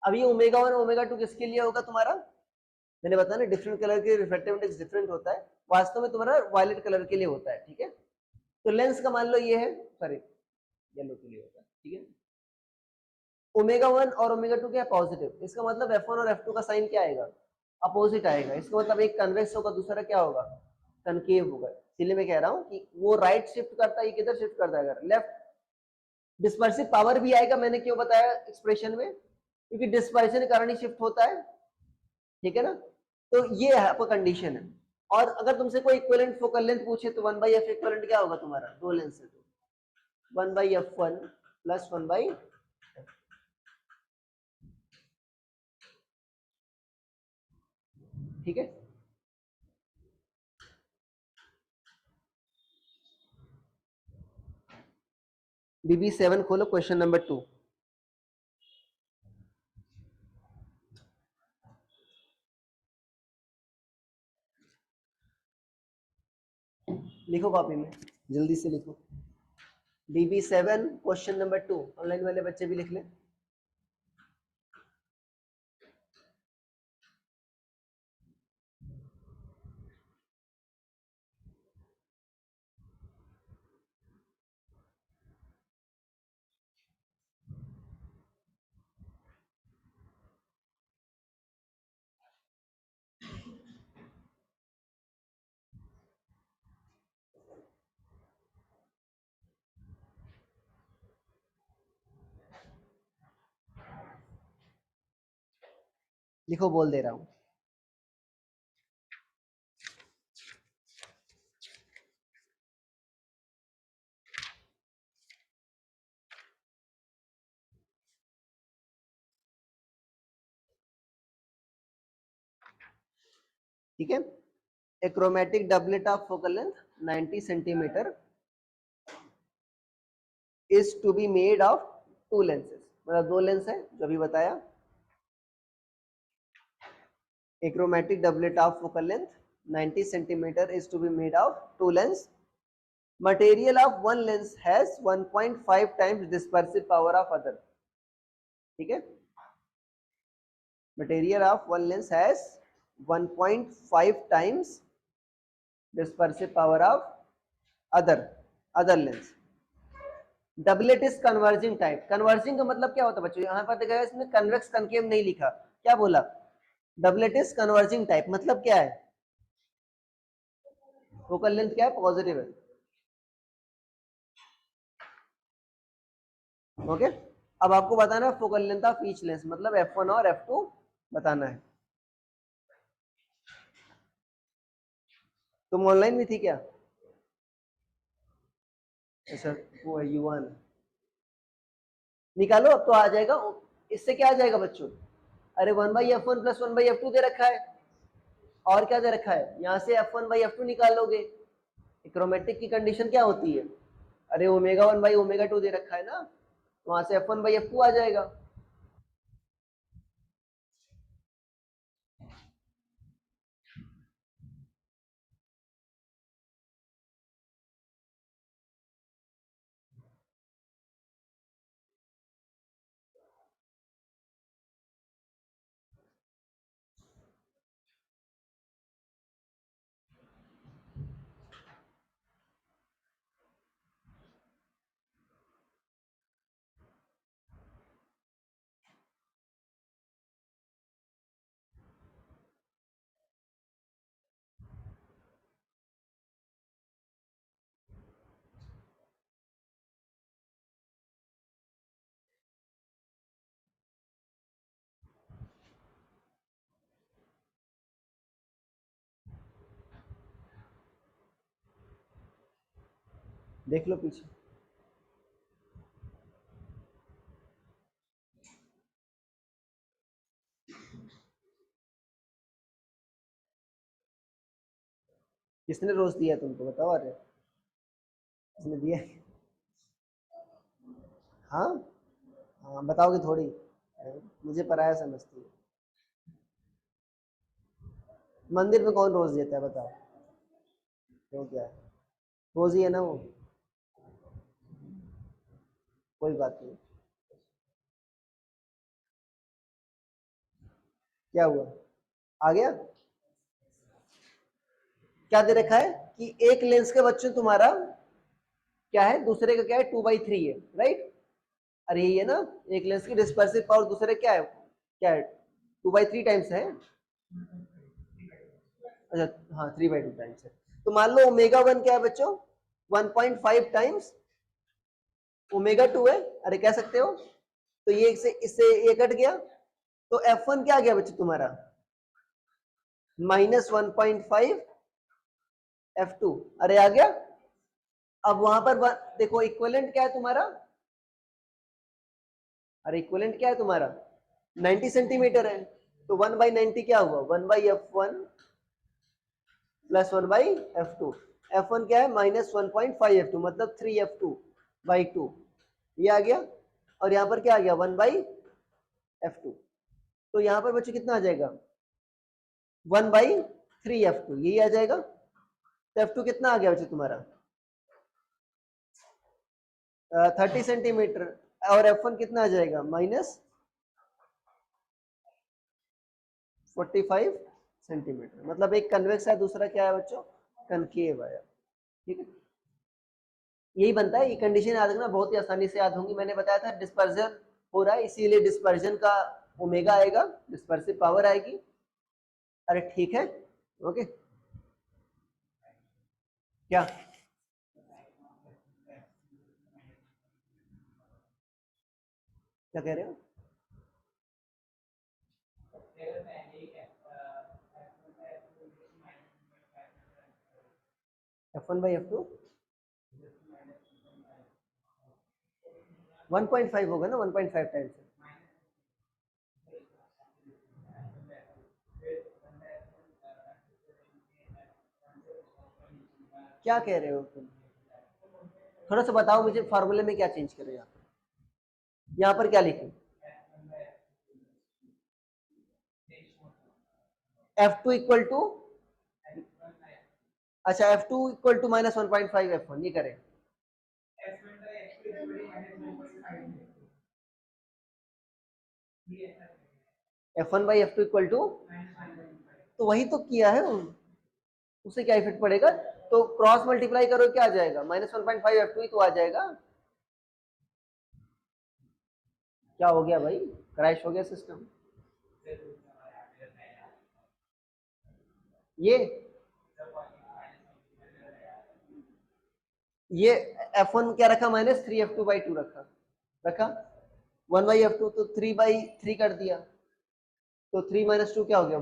अब ये ओमेगा 1 ओमेगा 2 किसके लिए होगा तुम्हारा, मैंने बताया ना, डिफरेंट कलर के रिफ्रैक्टिव इंडेक्स डिफरेंट होता है, वास्तव में तुम्हारा वायलेट कलर के लिए होता है, ठीक है। तो लेंस का मान लो ये है, सॉरी येलो के लिए होता है, ठीक है। ओमेगा 1 और ओमेगा 2 क्या है? पॉजिटिव। इसका मतलब F1 और F2 का साइन क्या आएगा? अपोजिट आएगा। इसका मतलब एक कन्वेक्स होगा, दूसरा क्या होगा? कनकेव होगा। इसलिए मैं कह रहा हूं कि वो राइट शिफ्ट करता है, ये किधर शिफ्ट करता है? अगर लेफ्ट। डिस्पर्सिव पावर भी आएगा, मैंने क्यों बताया एक्सप्रेशन में? क्योंकि डिस्पर्शन के कारण ही शिफ्ट होता है, ठीक है ना? तो ये है आपका कंडीशन है। और अगर तुमसे कोई इक्विवेलेंट फोकल लेंथ पूछे तो 1/f इक्विवेलेंट क्या होगा तुम्हारा? दो लेंस है तो 1/f1 प्लस 1/, ठीक है। BB7 खोलो, क्वेश्चन नंबर 2। लिखो कॉपी में, जल्दी से लिखो। BB7 question number 2। ऑनलाइन वाले बच्चे भी लिख लें। लिखो, बोल दे रहा हूं। ठीक है। Achromatic doublet of focal length 90 centimetre is to be made of two lenses. मतलब दो लेंस है, जो अभी बताया। A chromatic doublet of focal length 90 centimeter is to be made of two lens. Material of one lens has 1.5 times dispersive power of other. ठीक है। Material of one lens has 1.5 times dispersive power of other lens. Doublet is converging type. Converging का मतलब क्या होता है बच्चों? यहाँ पर देखा इसमें कन्वेक्स कनकेव नहीं लिखा, क्या बोला? Doublet is converging type. मतलब क्या है? फोकल लेंथ क्या है? पॉजिटिव है। ओके। अब आपको बताना है focal length of each lens, मतलब F1 और F2 बताना है। तुम ऑनलाइन में थी क्या? अच्छा, वो है युवान। निकालो, अब तो आ जाएगा। इससे क्या आ जाएगा बच्चों? अरे 1/F1 प्लस 1/F2 दे रखा है, और क्या दे रखा है? यहाँ से F1/F2 निकालोगे। क्रोमेटिक की कंडीशन क्या होती है? अरे ओमेगा 1/ओमेगा 2 दे रखा है ना, वहां से F1/F2 आ जाएगा। देख लो पीछे। किसने रोज दिया तुमको, बताओ। अरे किसने दिया? हाँ। हाँ, बताओगे थोड़ी। मुझे पराया समझती है। मंदिर में कौन रोज देता है, बताओ। क्यों, क्या है? रोज ही है ना वो। कोई बात नहीं। क्या हुआ? आ गया? क्या दे रखा है कि एक लेंस के बच्चों तुम्हारा क्या है, दूसरे का क्या है? 2/3 है, राइट। अरे ये ना एक लेंस की डिस्पर्सिव पावर दूसरे क्या है 2/3 टाइम्स है। अच्छा हाँ 3/2 टाइम्स है। तो मान लो ओमेगा 1 क्या है बच्चों 1.5 टाइम्स ओमेगा 2 है। अरे कह सकते हो तो ये इससे ये कट गया तो F1 क्या आ गया बच्चों तुम्हारा -1.5 F2। अरे आ गया। अब वहां पर देखो इक्विवेलेंट क्या है तुम्हारा। अरे इक्विवेलेंट क्या है तुम्हारा 90 सेंटीमीटर है। तो 1/90 क्या हुआ 1/F1 प्लस 1/F2। F1 क्या है -1.5 F2 मतलब 3F2/2 ये आ गया। और यहाँ पर क्या आ गया 1/F2। तो यहाँ पर बच्चों कितना आ जाएगा 1/3F2 यही आ जाएगा। तो F2 कितना आ गया बच्चों तुम्हारा 30 सेंटीमीटर। और F1 कितना आ जाएगा -45 सेंटीमीटर। मतलब एक कन्वेक्स है दूसरा क्या है बच्चों कनकेव है। ठीक है यही बनता है। ये कंडीशन याद रखना बहुत ही आसानी से याद होंगी। मैंने बताया था डिस्पर्जन हो रहा है इसीलिए डिस्पर्जन का ओमेगा आएगा डिस्पर्सिव पावर आएगी। अरे ठीक है ओके क्या क्या कह रहे हो F1/F2 1.5 होगा ना 1.5 टाइम्स। क्या कह रहे हो तुम थोड़ा सा बताओ मुझे फॉर्मूले में क्या चेंज करें यहाँ पर क्या लिखें F2 इक्वल टू अच्छा F2 इक्वल टू -1.5 F1 ये करें। F1/F2 इक्वल टू तो वही तो किया है उससे क्या इफेक्ट पड़ेगा। तो क्रॉस मल्टीप्लाई करो क्या आ जाएगा -1.5 F2 ही तो आ जाएगा। क्या हो गया भाई क्रैश हो गया सिस्टम। ये F1 क्या रखा -3F2/2 रखा 1/F2 तो 3/3 कर दिया। तो 3 - 2 क्या हो गया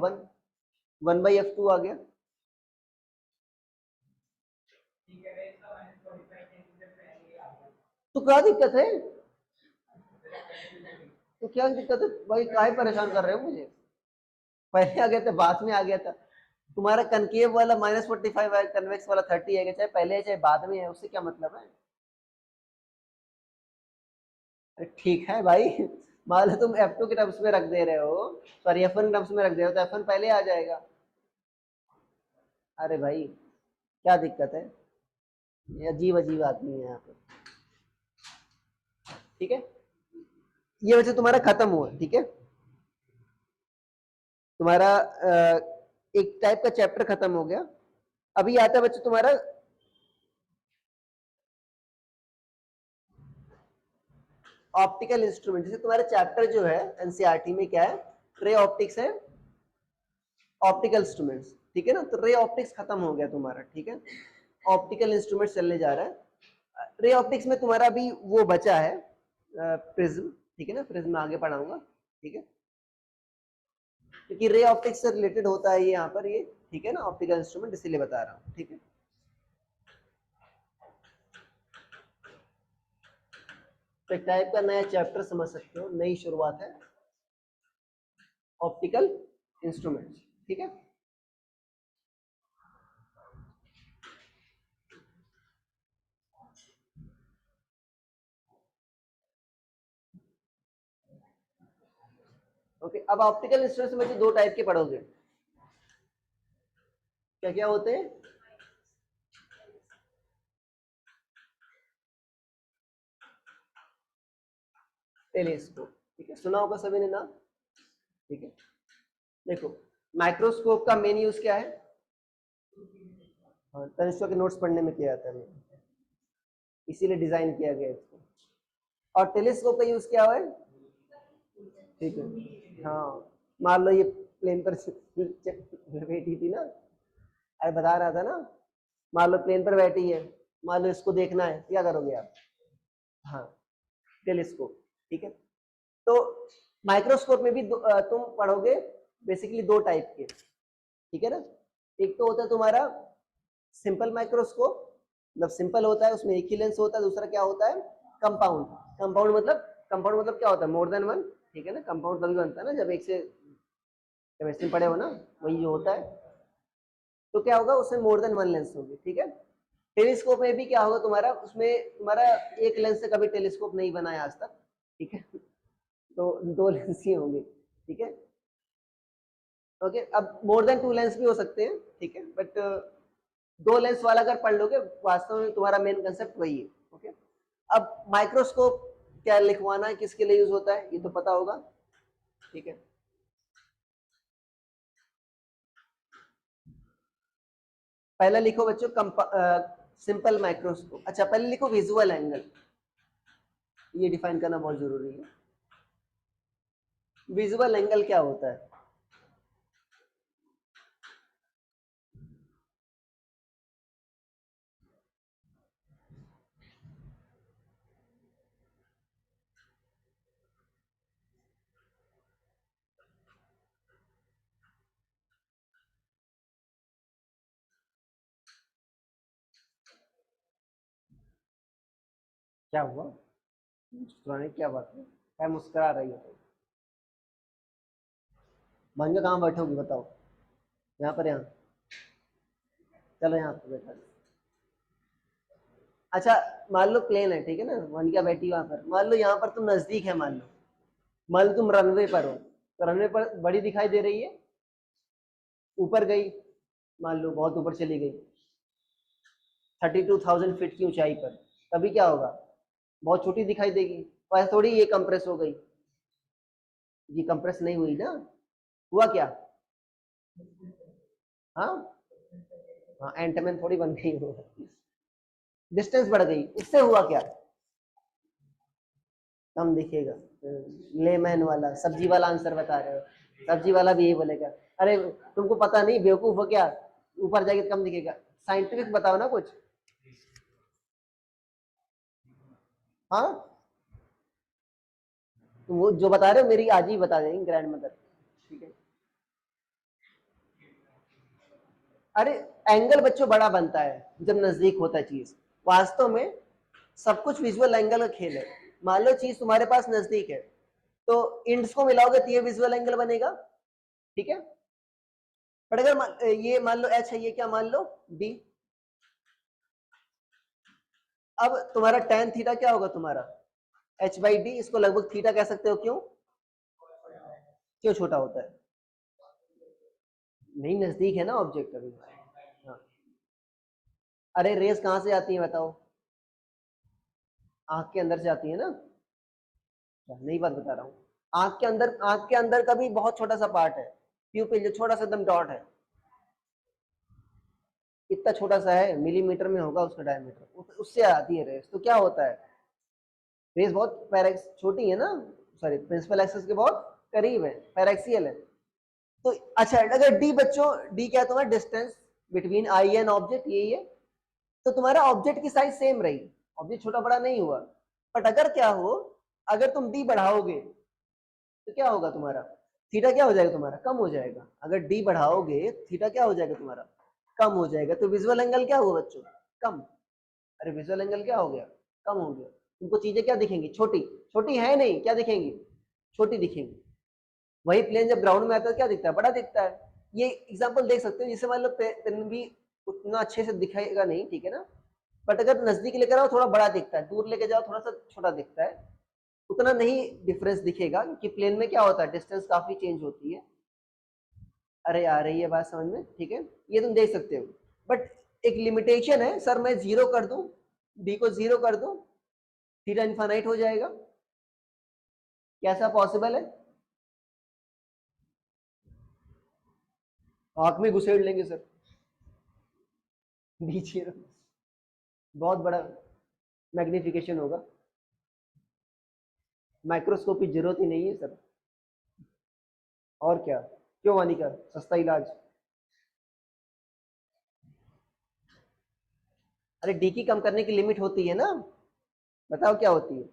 1/F2 आ गया। तो क्या दिक्कत है तो क्या दिक्कत है भाई काहे परेशान कर रहे हो मुझे। पहले आ गया था बाद में आ गया था। तुम्हारा कनकेव वाला -45 है कन्वेक्स वाला 30 है चाहे पहले है चाहे बाद में है उससे क्या मतलब है। अरे ठीक है भाई मान लो तुम F2 के टर्म्स में रख दे रहे हो सॉरी F1 के टर्म्स में रख दे रहे हो तो F1 पहले आ जाएगा। अरे भाई क्या दिक्कत है ये अजीब अजीब आदमी है यहाँ पे। ठीक है ये वैसे तुम्हारा खत्म हुआ। ठीक है तुम्हारा एक टाइप का चैप्टर खत्म हो गया। अभी आता है बच्चे तुम्हारा ऑप्टिकल इंस्ट्रूमेंट। जैसे तुम्हारा चैप्टर जो है एनसीईआरटी में क्या है रे ऑप्टिक्स है ऑप्टिकल इंस्ट्रूमेंट्स। ठीक है ना तो रे ऑप्टिक्स खत्म हो गया तुम्हारा। ठीक है ऑप्टिकल इंस्ट्रूमेंट चलने जा रहा है। रे ऑप्टिक्स में तुम्हारा भी वो बचा है प्रिज्म। ठीक है ना प्रिज्म आगे पढ़ाऊंगा। ठीक है क्योंकि रे ऑप्टिक्स से रिलेटेड होता है ये यहाँ पर ये। ठीक है ना ऑप्टिकल इंस्ट्रूमेंट इसीलिए बता रहा हूँ। ठीक है तो एक टाइप का नया चैप्टर समझ सकते हो नई शुरुआत है ऑप्टिकल इंस्ट्रूमेंट्स। ठीक है ओके अब ऑप्टिकल इंस्ट्रूमेंट्स में दो टाइप के पढ़ोगे क्या क्या होते हैं। टेलीस्कोप ठीक है सुना होगा सभी ने नाम। ठीक है देखो माइक्रोस्कोप का मेन यूज क्या है। हाँ तनिष्का के नोट्स पढ़ने में किया जाता है इसीलिए डिजाइन किया गया इसको। और टेलीस्कोप का यूज क्या हुआ है, ठीक है। हाँ, मान लो ये प्लेन पर बैठी थी ना, अरे बता रहा था ना, मान लो प्लेन पर बैठी है, मान लो इसको देखना है, क्या करोगे आप, हाँ टेलीस्कोप, ठीक है। तो माइक्रोस्कोप में भी तुम पढ़ोगे बेसिकली दो टाइप के, ठीक है ना। एक तो होता है तुम्हारा सिंपल माइक्रोस्कोप, मतलब सिंपल होता है, उसमें एक ही लेंस होता है। दूसरा क्या होता है, कंपाउंड। कंपाउंड मतलब क्या होता है, मोर देन वन, ठीक है ना। कंपाउंड तभी बनता है ना जब एक से, केमिस्ट्री पढ़े हो ना, वही जो होता है। तो क्या होगा, उसमें मोर देन वन लेंस होगी, ठीक है। टेलीस्कोप में भी क्या होगा तुम्हारा, उसमें तुम्हारा एक लेंस से कभी टेलीस्कोप नहीं बना है आज तक, ठीक है। तो दो लेंस ही होंगे, ठीक है। ओके, अब मोर देन टू लेंस भी हो सकते हैं, ठीक है, बट दो लेंस वाला अगर पढ़ लोगे, वास्तव में तुम्हारा मेन कंसेप्ट वही है। ओके, अब माइक्रोस्कोप क्या लिखवाना है, किसके लिए यूज होता है, ये तो पता होगा, ठीक है। पहले लिखो बच्चों सिंपल माइक्रोस्कोप। अच्छा, पहले लिखो विजुअल एंगल, ये डिफाइन करना बहुत जरूरी है। विजुअल एंगल क्या होता है, क्या हुआ, मुस्कुराने की क्या बात है, क्या मुस्कुरा रही हो तुम, मान कहाँ बैठोगी बताओ, यहाँ पर, यहाँ, चलो यहाँ पर बैठा। अच्छा, मान लो प्लेन है, ठीक है ना, मोनिका बैठी वहां पर, मान लो यहाँ पर तुम नजदीक है, मान लो तुम रनवे पर हो, तो रनवे पर बड़ी दिखाई दे रही है, ऊपर गई, मान लो बहुत ऊपर चली गई, 32,000 फीट की ऊंचाई पर, तभी क्या होगा, बहुत छोटी दिखाई देगी। और ऐसा थोड़ी ये कंप्रेस हो गई, ये कंप्रेस नहीं हुई ना, हुआ क्या, हाँ, हाँ एंटमैन थोड़ी बन गई हो, डिस्टेंस बढ़ गई, उससे हुआ क्या, कम दिखेगा। लेमैन वाला, सब्जी वाला आंसर बता रहे हो, सब्जी वाला भी यही बोलेगा, अरे तुमको पता नहीं, बेवकूफ हो क्या, ऊपर जाके कम दिखेगा, साइंटिफिक बताओ ना कुछ, हाँ। तो वो जो बता रहे हो मेरी आज ही बता देंगे ग्रैंड मदर, ठीक है। अरे एंगल बच्चों बड़ा बनता है जब नजदीक होता है चीज, वास्तव में सब कुछ विजुअल एंगल का खेल है। मान लो चीज तुम्हारे पास नजदीक है, तो इंड्स को मिलाओगे तो ये विजुअल एंगल बनेगा, ठीक है। बट अगर ये मान लो एच है, ये क्या मान लो बी, अब तुम्हारा टेन थीटा क्या होगा तुम्हारा, एच बाई डी, इसको लगभग थीटा कह सकते हो, क्यों, क्यों छोटा होता है, नहीं नजदीक है ना ऑब्जेक्ट अभी, हाँ। अरे रेस कहाँ से आती है बताओ, आंख के अंदर से आती है ना, नई बात बता रहा हूँ, आंख के अंदर का भी बहुत छोटा सा पार्ट है, प्यूपिल, जो छोटा सा एकदम डॉट है, इतना छोटा सा है, मिलीमीटर में होगा उसका डायमीटर, उससे आती है रेस। तो क्या होता है, रेस बहुत पैरेक्स छोटी है ना, सॉरी प्रिंसिपल एक्सिस के बहुत करीब है, पैरेक्सियल है। तो अच्छा, अगर डी बच्चों, डी क्या है तुम्हारा, distance between I and object, यही है। तो तुम्हारा ऑब्जेक्ट की साइज सेम रही, ऑब्जेक्ट छोटा बड़ा नहीं हुआ। बट अगर क्या हो, अगर तुम डी बढ़ाओगे तो क्या होगा तुम्हारा, थीटा क्या हो जाएगा तुम्हारा, कम हो जाएगा। अगर डी बढ़ाओगे थीटा क्या हो जाएगा तुम्हारा, कम हो जाएगा। तो विजुअल एंगल क्या हुआ बच्चों, कम। अरे विजुअल एंगल क्या हो गया, कम हो गया। तुमको चीजें क्या दिखेंगी, छोटी, छोटी है नहीं, क्या दिखेंगी, छोटी दिखेंगी। वही प्लेन जब ग्राउंड में आता है क्या दिखता है, बड़ा दिखता है। ये एग्जांपल देख सकते हो, जिससे मान लो पेन भी उतना अच्छे से दिखाएगा नहीं, ठीक है ना। बट अगर नजदीक लेकर आओ थोड़ा बड़ा दिखता है, दूर लेके जाओ थोड़ा सा छोटा दिखता है, उतना नहीं डिफरेंस दिखेगा, क्योंकि प्लेन में क्या होता है, डिस्टेंस काफी चेंज होती है। अरे आ रही है बात समझ में, ठीक है, ये तुम देख सकते हो। बट एक लिमिटेशन है, सर मैं जीरो कर दूं, डी को जीरो कर दूं, थीटा इनफाइनाइट हो जाएगा, कैसा पॉसिबल है, आंख में घुसेड़ लेंगे सर, डी जीरो, बहुत बड़ा मैग्निफिकेशन होगा। माइक्रोस्कोप की जरूरत ही नहीं है सर। और क्या, क्यों वानिका, सस्ता इलाज। अरे डी की कम करने की लिमिट होती है ना, बताओ क्या होती है।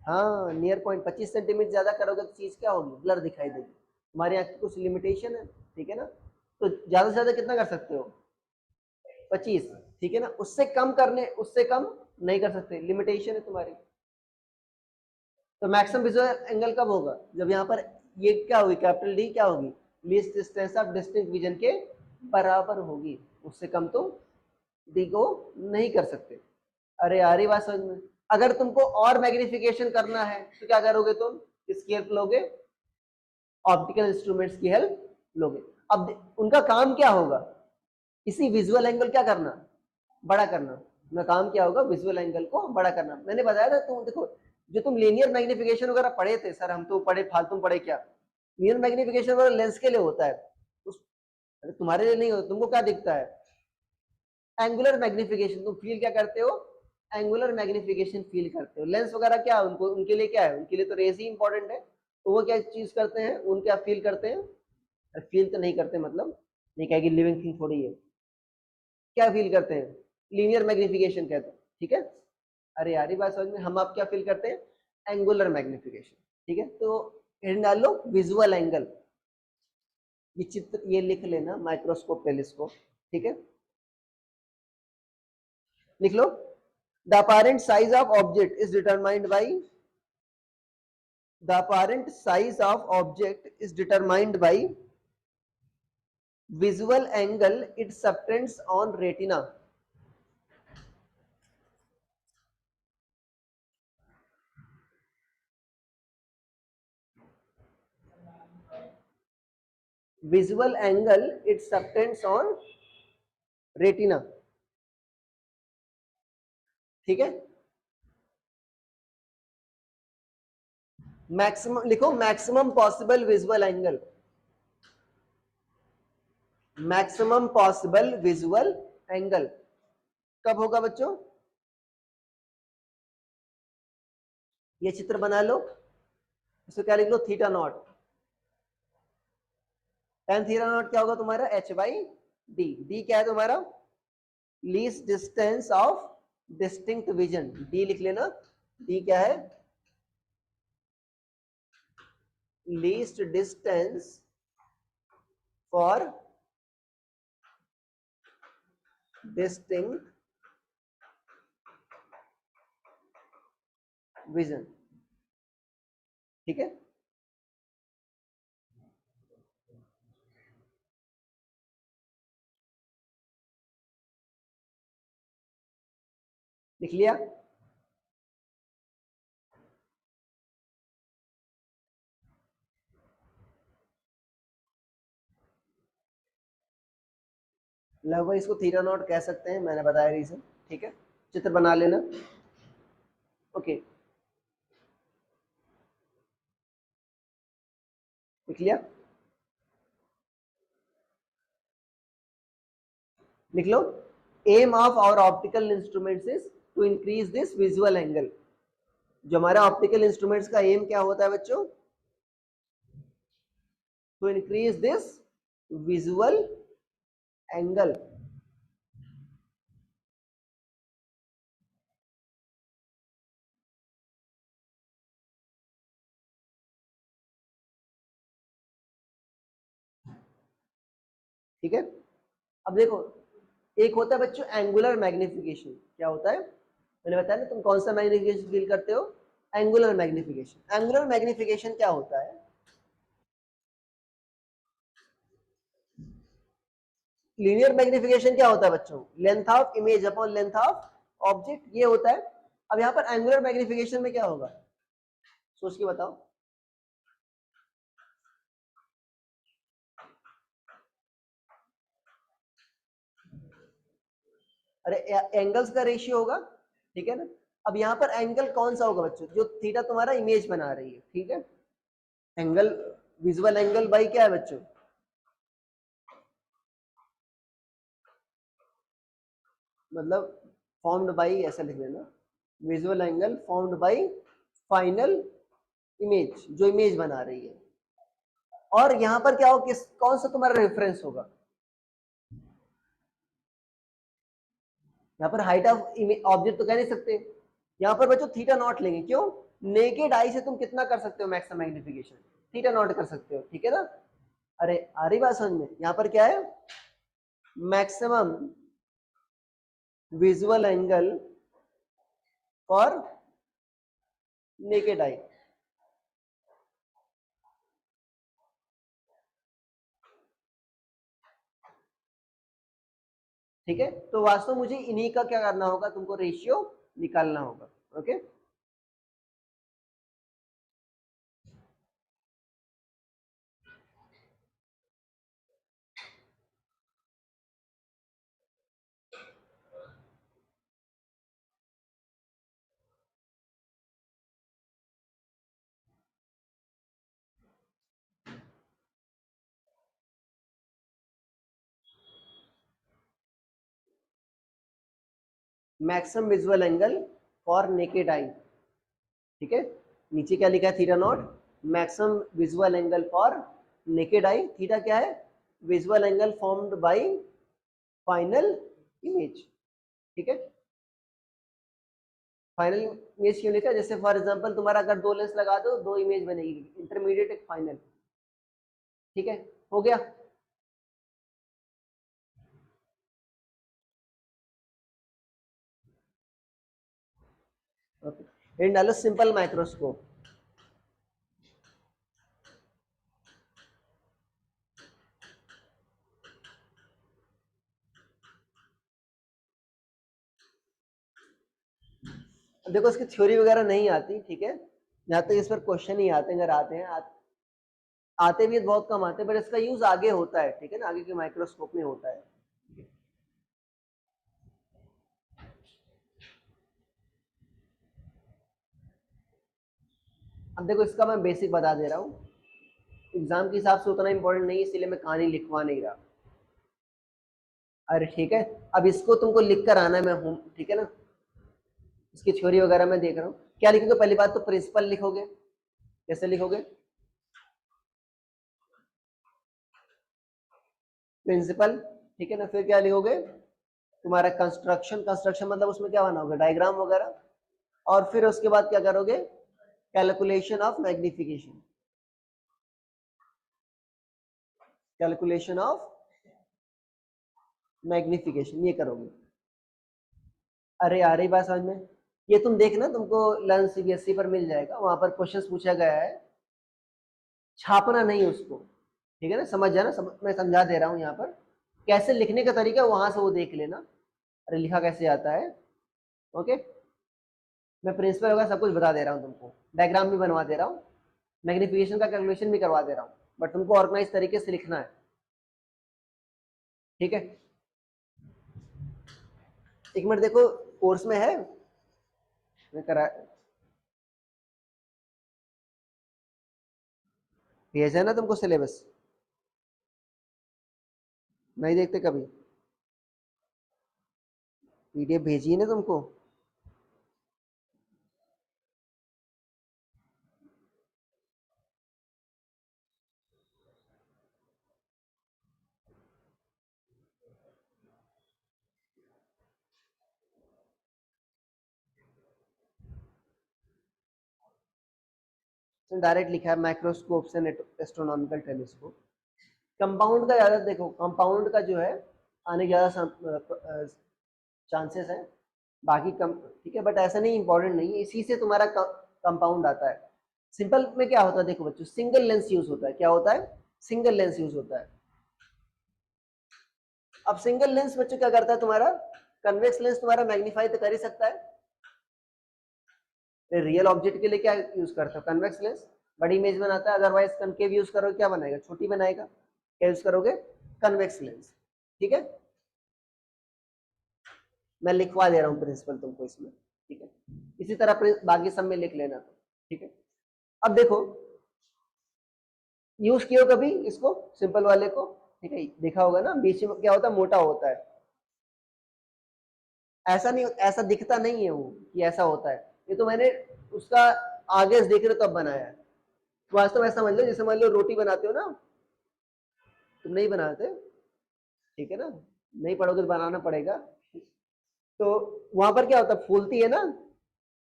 हाँ नियर पॉइंट 25 सेंटीमीटर ज्यादा करोगे तो चीज क्या होगी, ब्लर दिखाई देगी। हमारे यहाँ की कुछ लिमिटेशन है, ठीक है ना। तो ज्यादा से ज्यादा कितना कर सकते हो, 25, ठीक है ना। उससे कम करने, उससे कम नहीं कर सकते, लिमिटेशन है तुम्हारी। तो मैक्सिमम विजुअल एंगल कब होगा, जब यहाँ पर ये क्या होगी, कैपिटल डी क्या होगी, least distance of distinct vision के बराबर होगी। उससे कम तो डी को नहीं कर सकते। अरे यार ये बात समझ में। अगर तुमको और मैग्निफिकेशन करना है तो क्या करोगे तुम, किसकी हेल्प लोगे, ऑप्टिकल इंस्ट्रूमेंट्स की हेल्प लोगे। अब उनका काम क्या होगा, इसी विजुअल एंगल क्या करना, बड़ा करना। उनका काम क्या होगा, विजुअल एंगल को बड़ा करना। मैंने बताया था, तुम देखो जो तुम लीनियर मैग्निफिकेशन वगैरह पढ़े थे सर, हम तो पढ़े फालतू पढ़े क्या, लीनियर मैग्निफिकेशन वगैरह लेंस के लिए होता है, उस तुम्हारे लिए नहीं होता। तुमको क्या दिखता है, एंगुलर मैग्निफिकेशन, तुम फील क्या करते हो, एंगुलर मैग्निफिकेशन फील करते हो। लेंस वगैरह क्या है, उनको उनके लिए क्या है, उनके लिए तो रेज ही इंपॉर्टेंट है। तो वो क्या चीज करते हैं, उन क्या फील करते हैं, फील तो नहीं करते, मतलब नहीं कहेगी लिविंग थिंग थोड़ी है, क्या फील करते हैं, लीनियर मैग्निफिकेशन कहते हैं, ठीक है। अरे यार ये बात समझ में, हम आप क्या फील करते हैं, एंगुलर मैग्निफिकेशन, ठीक है। तो हेडिंग डाल लो विजुअल एंगल, ये चित्र ये लिख लेना, माइक्रोस्कोप टेलीस्कोप, ठीक है, लिख लो। The apparent size of object is determined by, the apparent size of object is determined by visual angle it subtends on retina. Visual angle it subtends on retina, ठीक है। मैक्सिमम लिखो, maximum possible visual angle, maximum possible visual angle कब होगा बच्चों, ये चित्र बना लो, इसको क्या लिख लो, theta naught. Tan theta naught क्या होगा तुम्हारा, एच बाई डी। डी क्या है तुम्हारा, least distance of distinct vision, D लिख लेना। डी क्या है, least distance for distinct vision, ठीक है। लिख लिया, लगभग इसको थीटा नॉट कह सकते हैं, मैंने बताया रीजन, ठीक है। चित्र बना लेना, ओके, लिख लिया, लिख लो। Aim of our optical instruments is to increase this visual angle. जो हमारा ऑप्टिकल इंस्ट्रूमेंट्स का एम क्या होता है बच्चों, to increase this visual angle, ठीक है। अब देखो, एक होता है बच्चों एंगुलर मैग्निफिकेशन, क्या होता है, मैंने बताया ना, तुम कौन सा मैग्निफिकेशन फील करते हो, एंगुलर मैग्निफिकेशन। एंगुलर मैग्निफिकेशन क्या होता है, लीनियर मैग्निफिकेशन क्या होता है बच्चों, length of image upon length of object, ये होता है। अब यहाँ पर एंगुलर मैग्निफिकेशन में क्या होगा, सोच के बताओ। अरे एंगल्स का रेशियो होगा, ठीक है ना। अब यहाँ पर एंगल कौन सा होगा बच्चों, जो थीटा तुम्हारा इमेज बना रही है, ठीक है। एंगल, विजुअल एंगल बाई क्या है बच्चों, मतलब फॉर्म्ड बाई, ऐसा लिख देना, visual angle formed by final image, जो इमेज बना रही है। और यहां पर क्या हो, किस कौन सा तुम्हारा रेफरेंस होगा, यहाँ पर हाइट ऑफ ऑब्जेक्ट तो कह नहीं सकते, यहाँ पर बच्चों थीटा नॉट लेंगे। क्यों? नेकेड आई से तुम कितना कर सकते हो मैक्सिमम मैग्निफिकेशन, थीटा नॉट कर सकते हो, ठीक है ना। अरे आ रही बात समझ में? यहाँ पर क्या है, maximum visual angle for naked eye. ठीक है, तो वास्तव मुझे इन्हीं का क्या करना होगा, तुमको रेशियो निकालना होगा। Okay, maximum visual angle for naked eye. ठीक है, नीचे क्या लिखा है, theta naught, maximum visual angle for naked eye. Theta क्या है, visual angle formed by final image. ठीक है, फाइनल इमेज क्यों लिखा है, जैसे फॉर एग्जांपल तुम्हारा अगर दो लेंस लगा दो, दो इमेज बनेगी, इंटरमीडिएट एक फाइनल। ठीक है, हो गया। ओके, डालो सिंपल माइक्रोस्कोप। देखो इसकी थ्योरी वगैरह नहीं आती, ठीक है, यहाँ तक इस पर क्वेश्चन ही आते हैं, अगर आते हैं आते भी बहुत कम आते हैं, पर इसका यूज आगे होता है, ठीक है ना, आगे के माइक्रोस्कोप में होता है। अब देखो इसका मैं बेसिक बता दे रहा हूँ, एग्जाम के हिसाब से उतना इंपॉर्टेंट नहीं है, इसीलिए मैं कहानी लिखवा नहीं रहा। अरे ठीक है, अब इसको तुमको लिख कर आना है, मैं हूँ, ठीक है ना, इसकी थ्योरी वगैरह मैं देख रहा हूँ। क्या लिखोगे, पहली बात तो प्रिंसिपल लिखोगे। कैसे लिखोगे, प्रिंसिपल, ठीक है ना, फिर क्या लिखोगे, तुम्हारा कंस्ट्रक्शन, कंस्ट्रक्शन मतलब उसमें क्या बना होगा, डायग्राम वगैरह, और फिर उसके बाद क्या करोगे, calculation of magnification, calculation of magnification, ये करोगे। अरे आ रही बात समझ में? ये तुम देखना, तुमको लर्न सीबीएसई पर मिल जाएगा, वहां पर क्वेश्चंस पूछा गया है, छापना नहीं उसको, ठीक है ना, समझ जाना, मैं समझा दे रहा हूँ यहाँ पर कैसे लिखने का तरीका, वहां से वो देख लेना, अरे लिखा कैसे आता है। ओके, मैं प्रिंसिपल होगा सब कुछ बता दे रहा हूँ तुमको, डायग्राम भी बनवा दे रहा हूँ, मैग्निफिकेशन का कैलकुलेशन भी करवा दे रहा हूँ, बट तुमको ऑर्गेनाइज तरीके से लिखना है। ठीक है, एक मिनट देखो, कोर्स में है, मैं करा भेजा है ना तुमको सिलेबस, नहीं देखते कभी, पीडीएफ भेजी है ना तुमको। डायरेक्ट लिखा है माइक्रोस्कोप से एस्ट्रोनॉमिकल टेलीस्कोप। कंपाउंड का ज्यादा देखो, कंपाउंड का जो है आने ज्यादा चांसेस है, बाकी कम, ठीक है, बट ऐसा नहीं, इंपॉर्टेंट नहीं है, इसी से तुम्हारा कंपाउंड आता है। सिंपल में क्या होता है, देखो बच्चों, सिंगल लेंस यूज होता है, क्या होता है, सिंगल लेंस यूज होता है। अब सिंगल लेंस बच्चों क्या करता है, तुम्हारा कन्वेक्स लेंस तुम्हारा मैग्नीफाई तो कर ही सकता है, रियल ऑब्जेक्ट के लिए क्या यूज करते हो, कन्वेक्स लेंस, बड़ी इमेज बनाता है, अदरवाइज कनकेव यूज करोगे, क्या बनाएगा, छोटी बनाएगा, क्या यूज करोगे, कन्वेक्स लेंस। ठीक है, मैं लिखवा दे रहा हूँ प्रिंसिपल तुमको इसमें, ठीक है, इसी तरह बाकी सब में लिख लेना तो, ठीक है। अब देखो, यूज किया कभी इसको, सिंपल वाले को, ठीक है, देखा होगा ना, बीच में क्या होता है, मोटा होता है, ऐसा नहीं, ऐसा दिखता नहीं है वो कि ऐसा होता है, ये तो मैंने उसका आगे से देख रहे हो तब बनाया है। वास्तव में ऐसा मान लो, जैसे मान लो रोटी बनाते हो ना, तुम नहीं बनाते, ठीक है ना, नहीं पढ़ोगे तो बनाना पड़ेगा। तो वहां पर क्या होता है, फूलती है ना,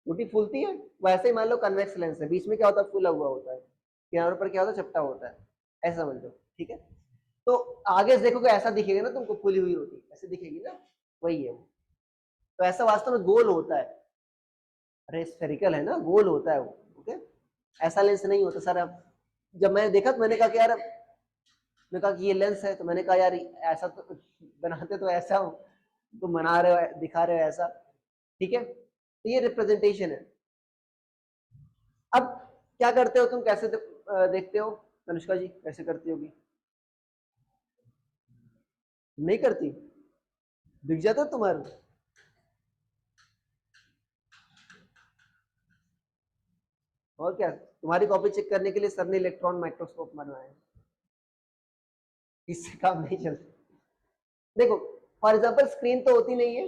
रोटी फूलती है। वैसे ही मान लो कन्वेक्स लेंस है, बीच में क्या होता है, फूला हुआ होता है, किनारों पर क्या होता है, चपटा होता है, ऐसा समझ लो, ठीक है। तो आगे से देखोगे ऐसा दिखेगा ना तुमको, फूली हुई रोटी ऐसे दिखेगी ना, वही है वो। तो ऐसा वास्तव में गोल होता है, अरे स्फेरिकल है ना, गोल होता है वो, ओके। ऐसा लेंस नहीं होता सर। अब जब मैंने देखा तो मैंने कहा कि यार, मैंने कहा कि ये लेंस है, तो मैंने कहा यार ऐसा तो बनाते तो ऐसा हो, तुम बना रहे हो, दिखा रहे हो ऐसा, ठीक है। तो ये रिप्रेजेंटेशन है। अब क्या करते हो तुम, कैसे देखते हो, अनुष्का जी कैसे करती होगी? नहीं करती, दिख जाता है तुम्हारे? और क्या, तुम्हारी कॉपी चेक करने के लिए सर ने इलेक्ट्रॉन माइक्रोस्कोप बनवाया है, इससे काम नहीं चलता। देखो फॉर एग्जाम्पल स्क्रीन तो होती नहीं है,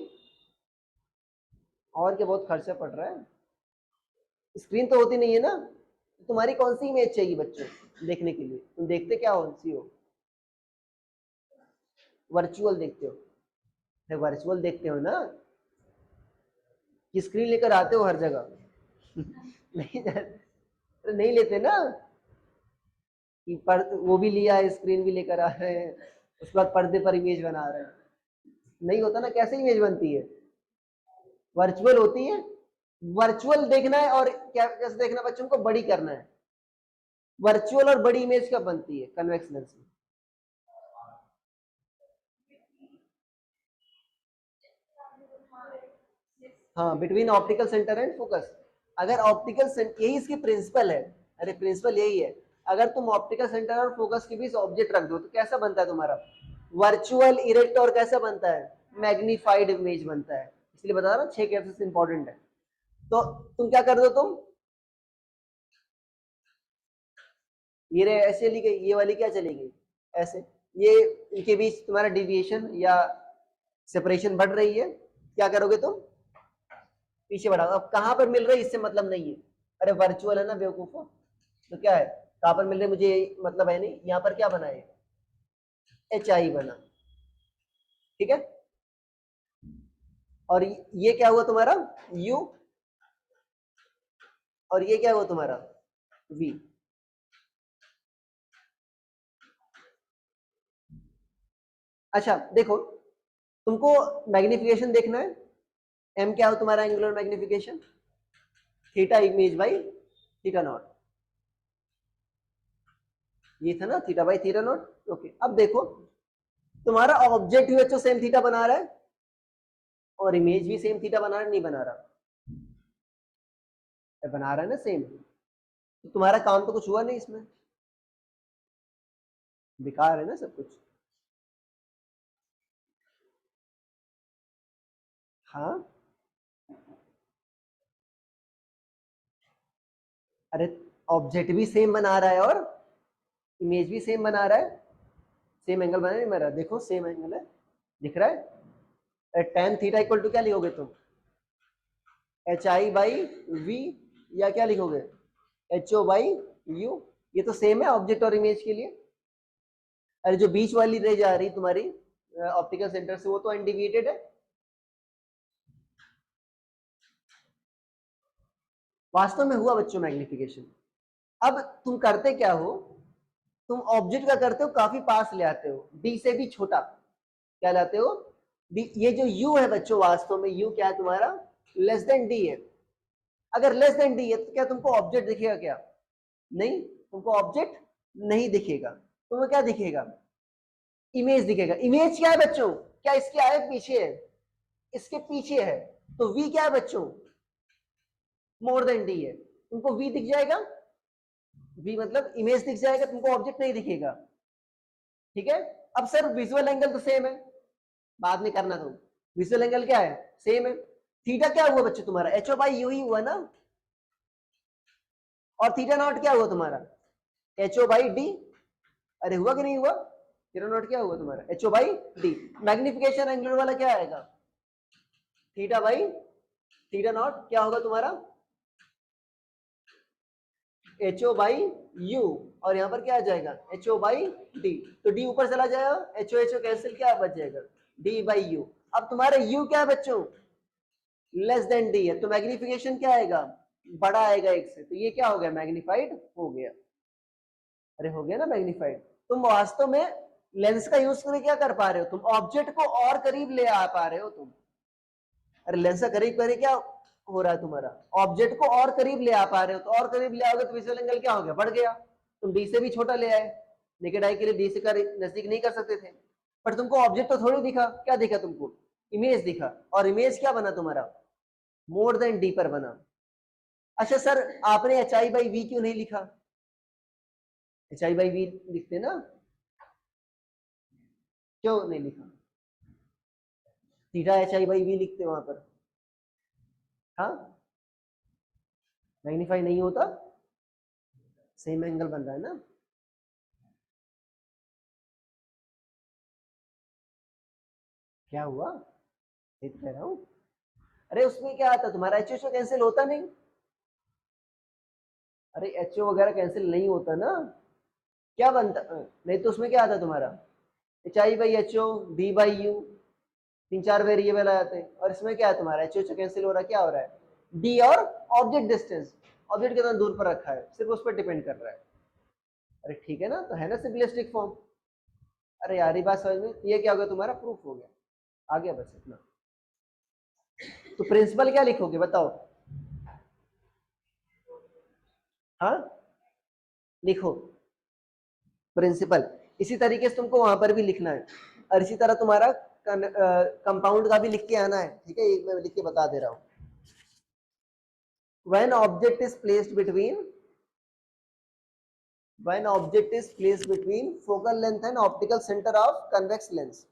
और क्या बहुत खर्चा पड़ रहा है, स्क्रीन तो होती नहीं है ना, तुम्हारी कौन सी इमेज चाहिए बच्चों देखने के लिए? तुम देखते क्या हो, सी हो, वर्चुअल देखते हो, वर्चुअल देखते हो ना, कि स्क्रीन लेकर आते हो हर जगह? नहीं, नहीं लेते ना, कि वो भी लिया है, स्क्रीन भी लेकर आ रहे हैं, उसके बाद पर्दे पर इमेज बना रहे हैं, नहीं होता ना। कैसे इमेज बनती है, वर्चुअल होती है। वर्चुअल देखना है, और क्या कैसे देखना है बच्चों को, बड़ी करना है। वर्चुअल और बड़ी इमेज कब बनती है, कन्वेक्स लेंस में। हाँ, between optical centre and focus. अगर ऑप्टिकल सेंटर, यही इसकी प्रिंसिपल है, अरे प्रिंसिपल यही है, अगर तुम ऑप्टिकल सेंटर और फोकस के बीच ऑब्जेक्ट रख दो तो कैसा बनता है तुम्हारा, वर्चुअल इरेक्ट, और कैसा बनता है, मैग्नीफाइड इमेज बनता है। इसलिए बता रहा 6 केसेस इंपॉर्टेंट है। तो तुम क्या कर दो, तुम ये रे ऐसे चली गई, ये वाली क्या चलेगी, ऐसे, ये इनके बीच तुम्हारा डिविएशन या सेपरेशन बढ़ रही है, क्या करोगे तुम, पीछे बढ़ाओ। अब कहां पर मिल रही है इससे मतलब नहीं है, अरे वर्चुअल है ना बेवकूफो, तो क्या है, कहां पर मिल रही मुझे मतलब है नहीं, यहाँ पर क्या बना है, एच आई बना, ठीक है। और ये क्या हुआ तुम्हारा, यू, और ये क्या हुआ तुम्हारा, वी। अच्छा देखो, तुमको मैग्निफिकेशन देखना है, एम क्या हो तुम्हारा, angular magnification, theta image by theta naught, ये था ना, theta by theta naught, okay. अब देखो तुम्हारा ऑब्जेक्ट भी बच्चों सेम थीटा बना रहा है, और इमेज भी सेम थीटा बना रहा है, नहीं बना रहा, बना रहा है ना सेम, तो तुम्हारा काम तो कुछ हुआ नहीं इसमें, बेकार है ना सब कुछ। हाँ, अरे ऑब्जेक्ट भी सेम बना रहा है, और इमेज भी सेम बना रहा है, सेम एंगल बना नहीं मेरा, देखो सेम एंगल है, दिख रहा है। टेन थीटा इक्वल टू क्या लिखोगे तुम, एच आई बाई वी, या क्या लिखोगे, एच ओ बाई यू, ये तो सेम है ऑब्जेक्ट और इमेज के लिए। अरे जो बीच वाली रे जा रही तुम्हारी ऑप्टिकल सेंटर से, वो तो अनडिविएटेड है, वास्तव में हुआ बच्चों मैग्निफिकेशन। अब तुम करते क्या हो, तुम ऑब्जेक्ट का करते हो काफी पास ले आते हो, डी से भी छोटा, क्या लाते हो, डी। ये जो यू है बच्चों, वास्तव में यू क्या है तुम्हारा, लेस देन डी है। अगर लेस देन डी है तो क्या तुमको ऑब्जेक्ट दिखेगा क्या, नहीं, तुमको ऑब्जेक्ट नहीं दिखेगा, तुम्हें क्या दिखेगा, इमेज दिखेगा। इमेज क्या है बच्चों, क्या इसके आगे पीछे है, इसके पीछे है, तो वी क्या है बच्चों, मोर देन डी है, तुमको वी दिख जाएगा, वी मतलब इमेज दिख जाएगा, तुमको ऑब्जेक्ट नहीं दिखेगा, ठीक है। अब सर विजुअल एंगल तो सेम है, बाद में करना, तुम विजुअल एंगल क्या है, सेम है। थीटा क्या हुआ बच्चों तुम्हारा, एच ओ बाई यू ही हुआ ना, और थीटा नॉट क्या हुआ तुम्हारा, एच ओ बाई डी, अरे हुआ कि नहीं हुआ, थीटा नॉट क्या हुआ तुम्हारा, H O by D. Magnification angular वाला क्या आएगा, थीटा बाई थीटा नॉट, क्या होगा तुम्हारा, एच ओ बाई यू, और यहाँ पर क्या आ जाएगा एच ओ बाई डी, तो डी ऊपर चला जाएगा, एच ओ कैंसिल, क्या बच जाएगा डी बाई यू। अब तुम्हारा यू क्या है बच्चों, लेस देन डी है, तो मैग्निफिकेशन क्या आएगा, बड़ा आएगा एक से, तो ये क्या हो गया मैग्निफाइड हो गया। अरे हो गया ना मैग्निफाइड। तुम वास्तव में लेंस का यूज करके क्या कर पा रहे हो, तुम ऑब्जेक्ट को और करीब ले आ पा रहे हो तुम। अरे लेंस का करीब करे क्या हो रहा है तुम्हारा, ऑब्जेक्ट को और करीब ले आ पा रहे हो, तो और करीब ले आओगे तो विजुअल एंगल क्या हो गया, बढ़ गया। तुम डी से भी छोटा ले आए, नेकेड आई के लिए डी से का नजदीक नहीं कर सकते थे, पर तुमको ऑब्जेक्ट तो थोड़ी दिखा, क्या दिखा तुमको, इमेज दिखा, और इमेज क्या बना तुम्हारा, मोर देन डी पर बना। अच्छा सर आपने एच आई बाई वी क्यों नहीं लिखा, एच आई बाई वी लिखते ना, क्यों नहीं लिखा, theta H I by V लिखते वहां पर, हाँ मैग्नीफाई नहीं होता, सेम एंगल बन रहा है ना। क्या हुआ, देख कह रहा हूं, अरे उसमें क्या आता तुम्हारा एच एच कैंसिल होता नहीं, अरे एच ओ वगैरह कैंसिल नहीं होता ना, क्या बनता, नहीं तो उसमें क्या आता तुम्हारा H I by H O D by U, तीन चार वेरिएबल आ जाते हैं, और इसमें क्या है तुम्हारा एच एच कैंसिल हो रहा है, क्या हो रहा है डी और ऑब्जेक्ट डिस्टेंस, ऑब्जेक्ट कितना दूर पर रखा है सिर्फ उस पर डिपेंड कर रहा है। अरे ठीक है ना, तो है ना सिंपलिस्टिक फॉर्म। अरे यार ये बात समझ में, ये क्या हो गया तुम्हारा प्रूफ हो गया, आ गया बस इतना। तो प्रिंसिपल क्या लिखोगे बताओ, हाँ लिखो प्रिंसिपल, इसी तरीके से तुमको वहां पर भी लिखना है, और इसी तरह तुम्हारा कंपाउंड का भी लिख के आना है, ठीक है, एक मैं लिख के बता दे रहा हूं। when object is placed between when object is placed between focal length and optical center of convex lens,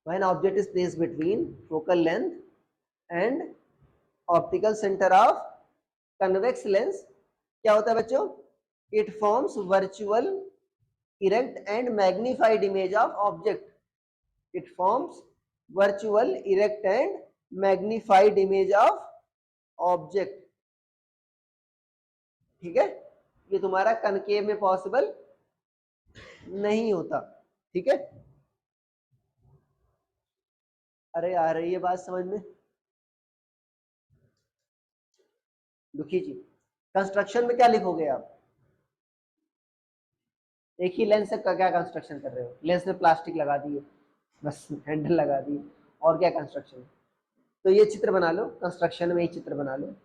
when object is placed between focal length and optical center of convex lens, क्या होता है बच्चों, it forms virtual erect and magnified image of object, it forms virtual erect and magnified image of object, ठीक है, ये तुम्हारा concave में possible नहीं होता, ठीक है। अरे आ रही है बात समझ में, दुखी जी, कंस्ट्रक्शन में क्या लिखोगे आप, एक ही लेंस का क्या कंस्ट्रक्शन कर रहे हो, लेंस में प्लास्टिक लगा दिए, बस हैंडल लगा दिए, और क्या कंस्ट्रक्शन, तो ये चित्र बना लो, कंस्ट्रक्शन में ही चित्र बना लो,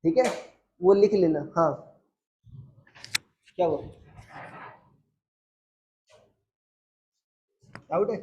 ठीक है, वो लिख लेना, हाँ क्या वो डाउट है,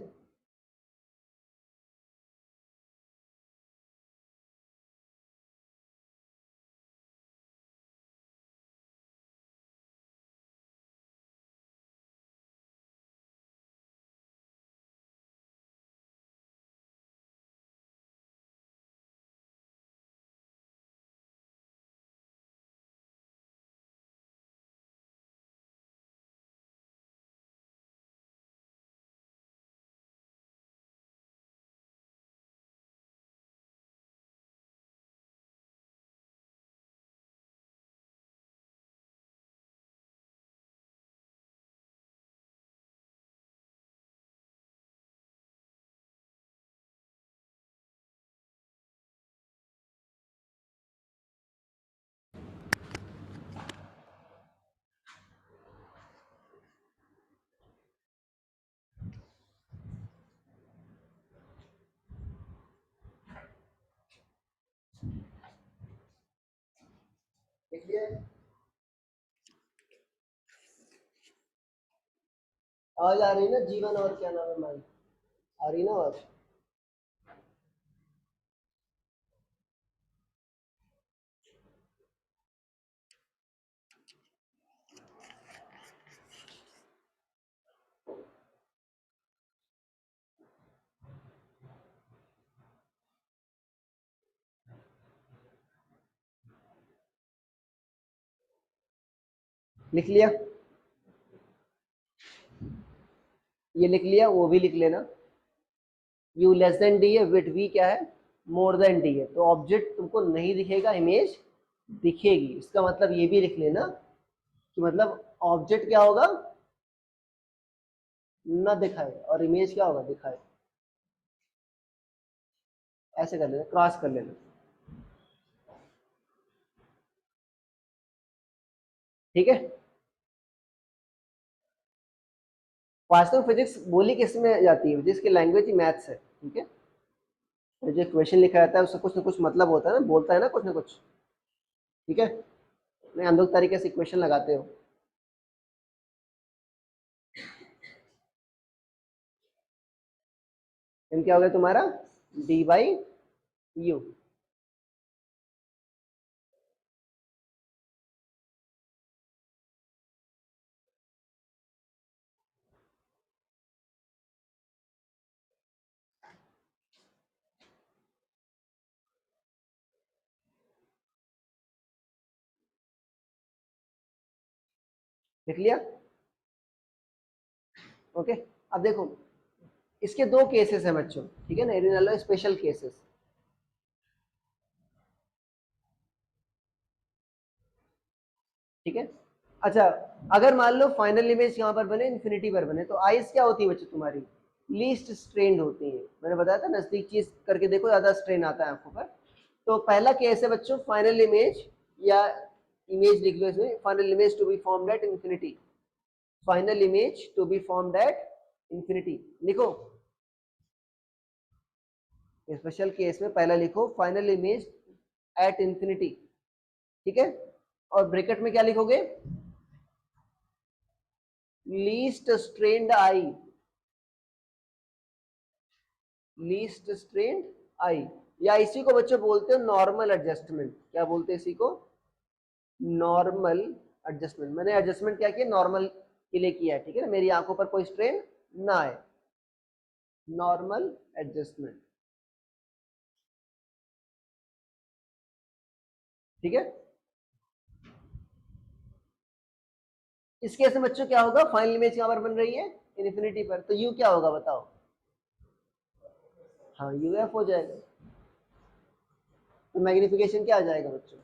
लिख लिया, आज आ रही ना जीवन, और क्या नाम है माई, आ रही ना आज, लिख लिया, ये लिख लिया, वो भी लिख लेना। u लेस देन डी है, विथ v क्या है, मोर देन डी है, तो ऑब्जेक्ट तुमको नहीं दिखेगा, इमेज दिखेगी। इसका मतलब ये भी लिख लेना कि मतलब ऑब्जेक्ट क्या होगा, ना दिखाए, और इमेज क्या होगा, दिखाए। ऐसे कर लेना, क्रॉस कर लेना, ठीक है। वास्तव में फिजिक्स बोली किस में जाती है, जिसकी लैंग्वेज ही मैथ्स है, ठीक है। तो जो क्वेश्चन लिखा रहता है उसका कुछ ना कुछ मतलब होता है ना, बोलता है ना कुछ ना कुछ, ठीक है। नहीं अनदुख तरीके से इक्वेशन लगाते हो। एम क्या हो गया तुम्हारा, डी बाई यू। लिख लिया, ओके। अब देखो इसके दो केसेस हैं बच्चों, ठीक है ना, इन स्पेशल केसेस, ठीक है। अच्छा, अगर मान लो फाइनल इमेज यहाँ पर बने, इन्फिनिटी पर बने, तो आइज क्या होती है बच्चों तुम्हारी, लीस्ट स्ट्रेन्ड होती है। मैंने बताया था नजदीक चीज करके देखो ज्यादा स्ट्रेन आता है आंखों पर। तो पहला केस है बच्चों फाइनल इमेज, या इमेज लिख लो इसमें, final image to be formed at infinity, final image to be formed at infinity, लिखो। स्पेशल केस में पहला लिखो फाइनल इमेज एट इंफिनिटी, ठीक है। और ब्रैकेट में क्या लिखोगे, लीस्ट स्ट्रेन्ड आई, लीस्ट स्ट्रेन्ड आई, या इसी को बच्चों बोलते हो नॉर्मल एडजस्टमेंट। क्या बोलते हैं इसी को, नॉर्मल एडजस्टमेंट। मैंने एडजस्टमेंट क्या किया, नॉर्मल के लिए किया है, ठीक है ना, मेरी आंखों पर कोई स्ट्रेन ना आए, नॉर्मल एडजस्टमेंट, ठीक है। इस केस में बच्चों क्या होगा, फाइनल इमेज कहां पर बन रही है, इन्फिनिटी पर, तो यू क्या होगा बताओ, हाँ यूएफ हो जाएगा। तो मैग्निफिकेशन क्या आ जाएगा बच्चों,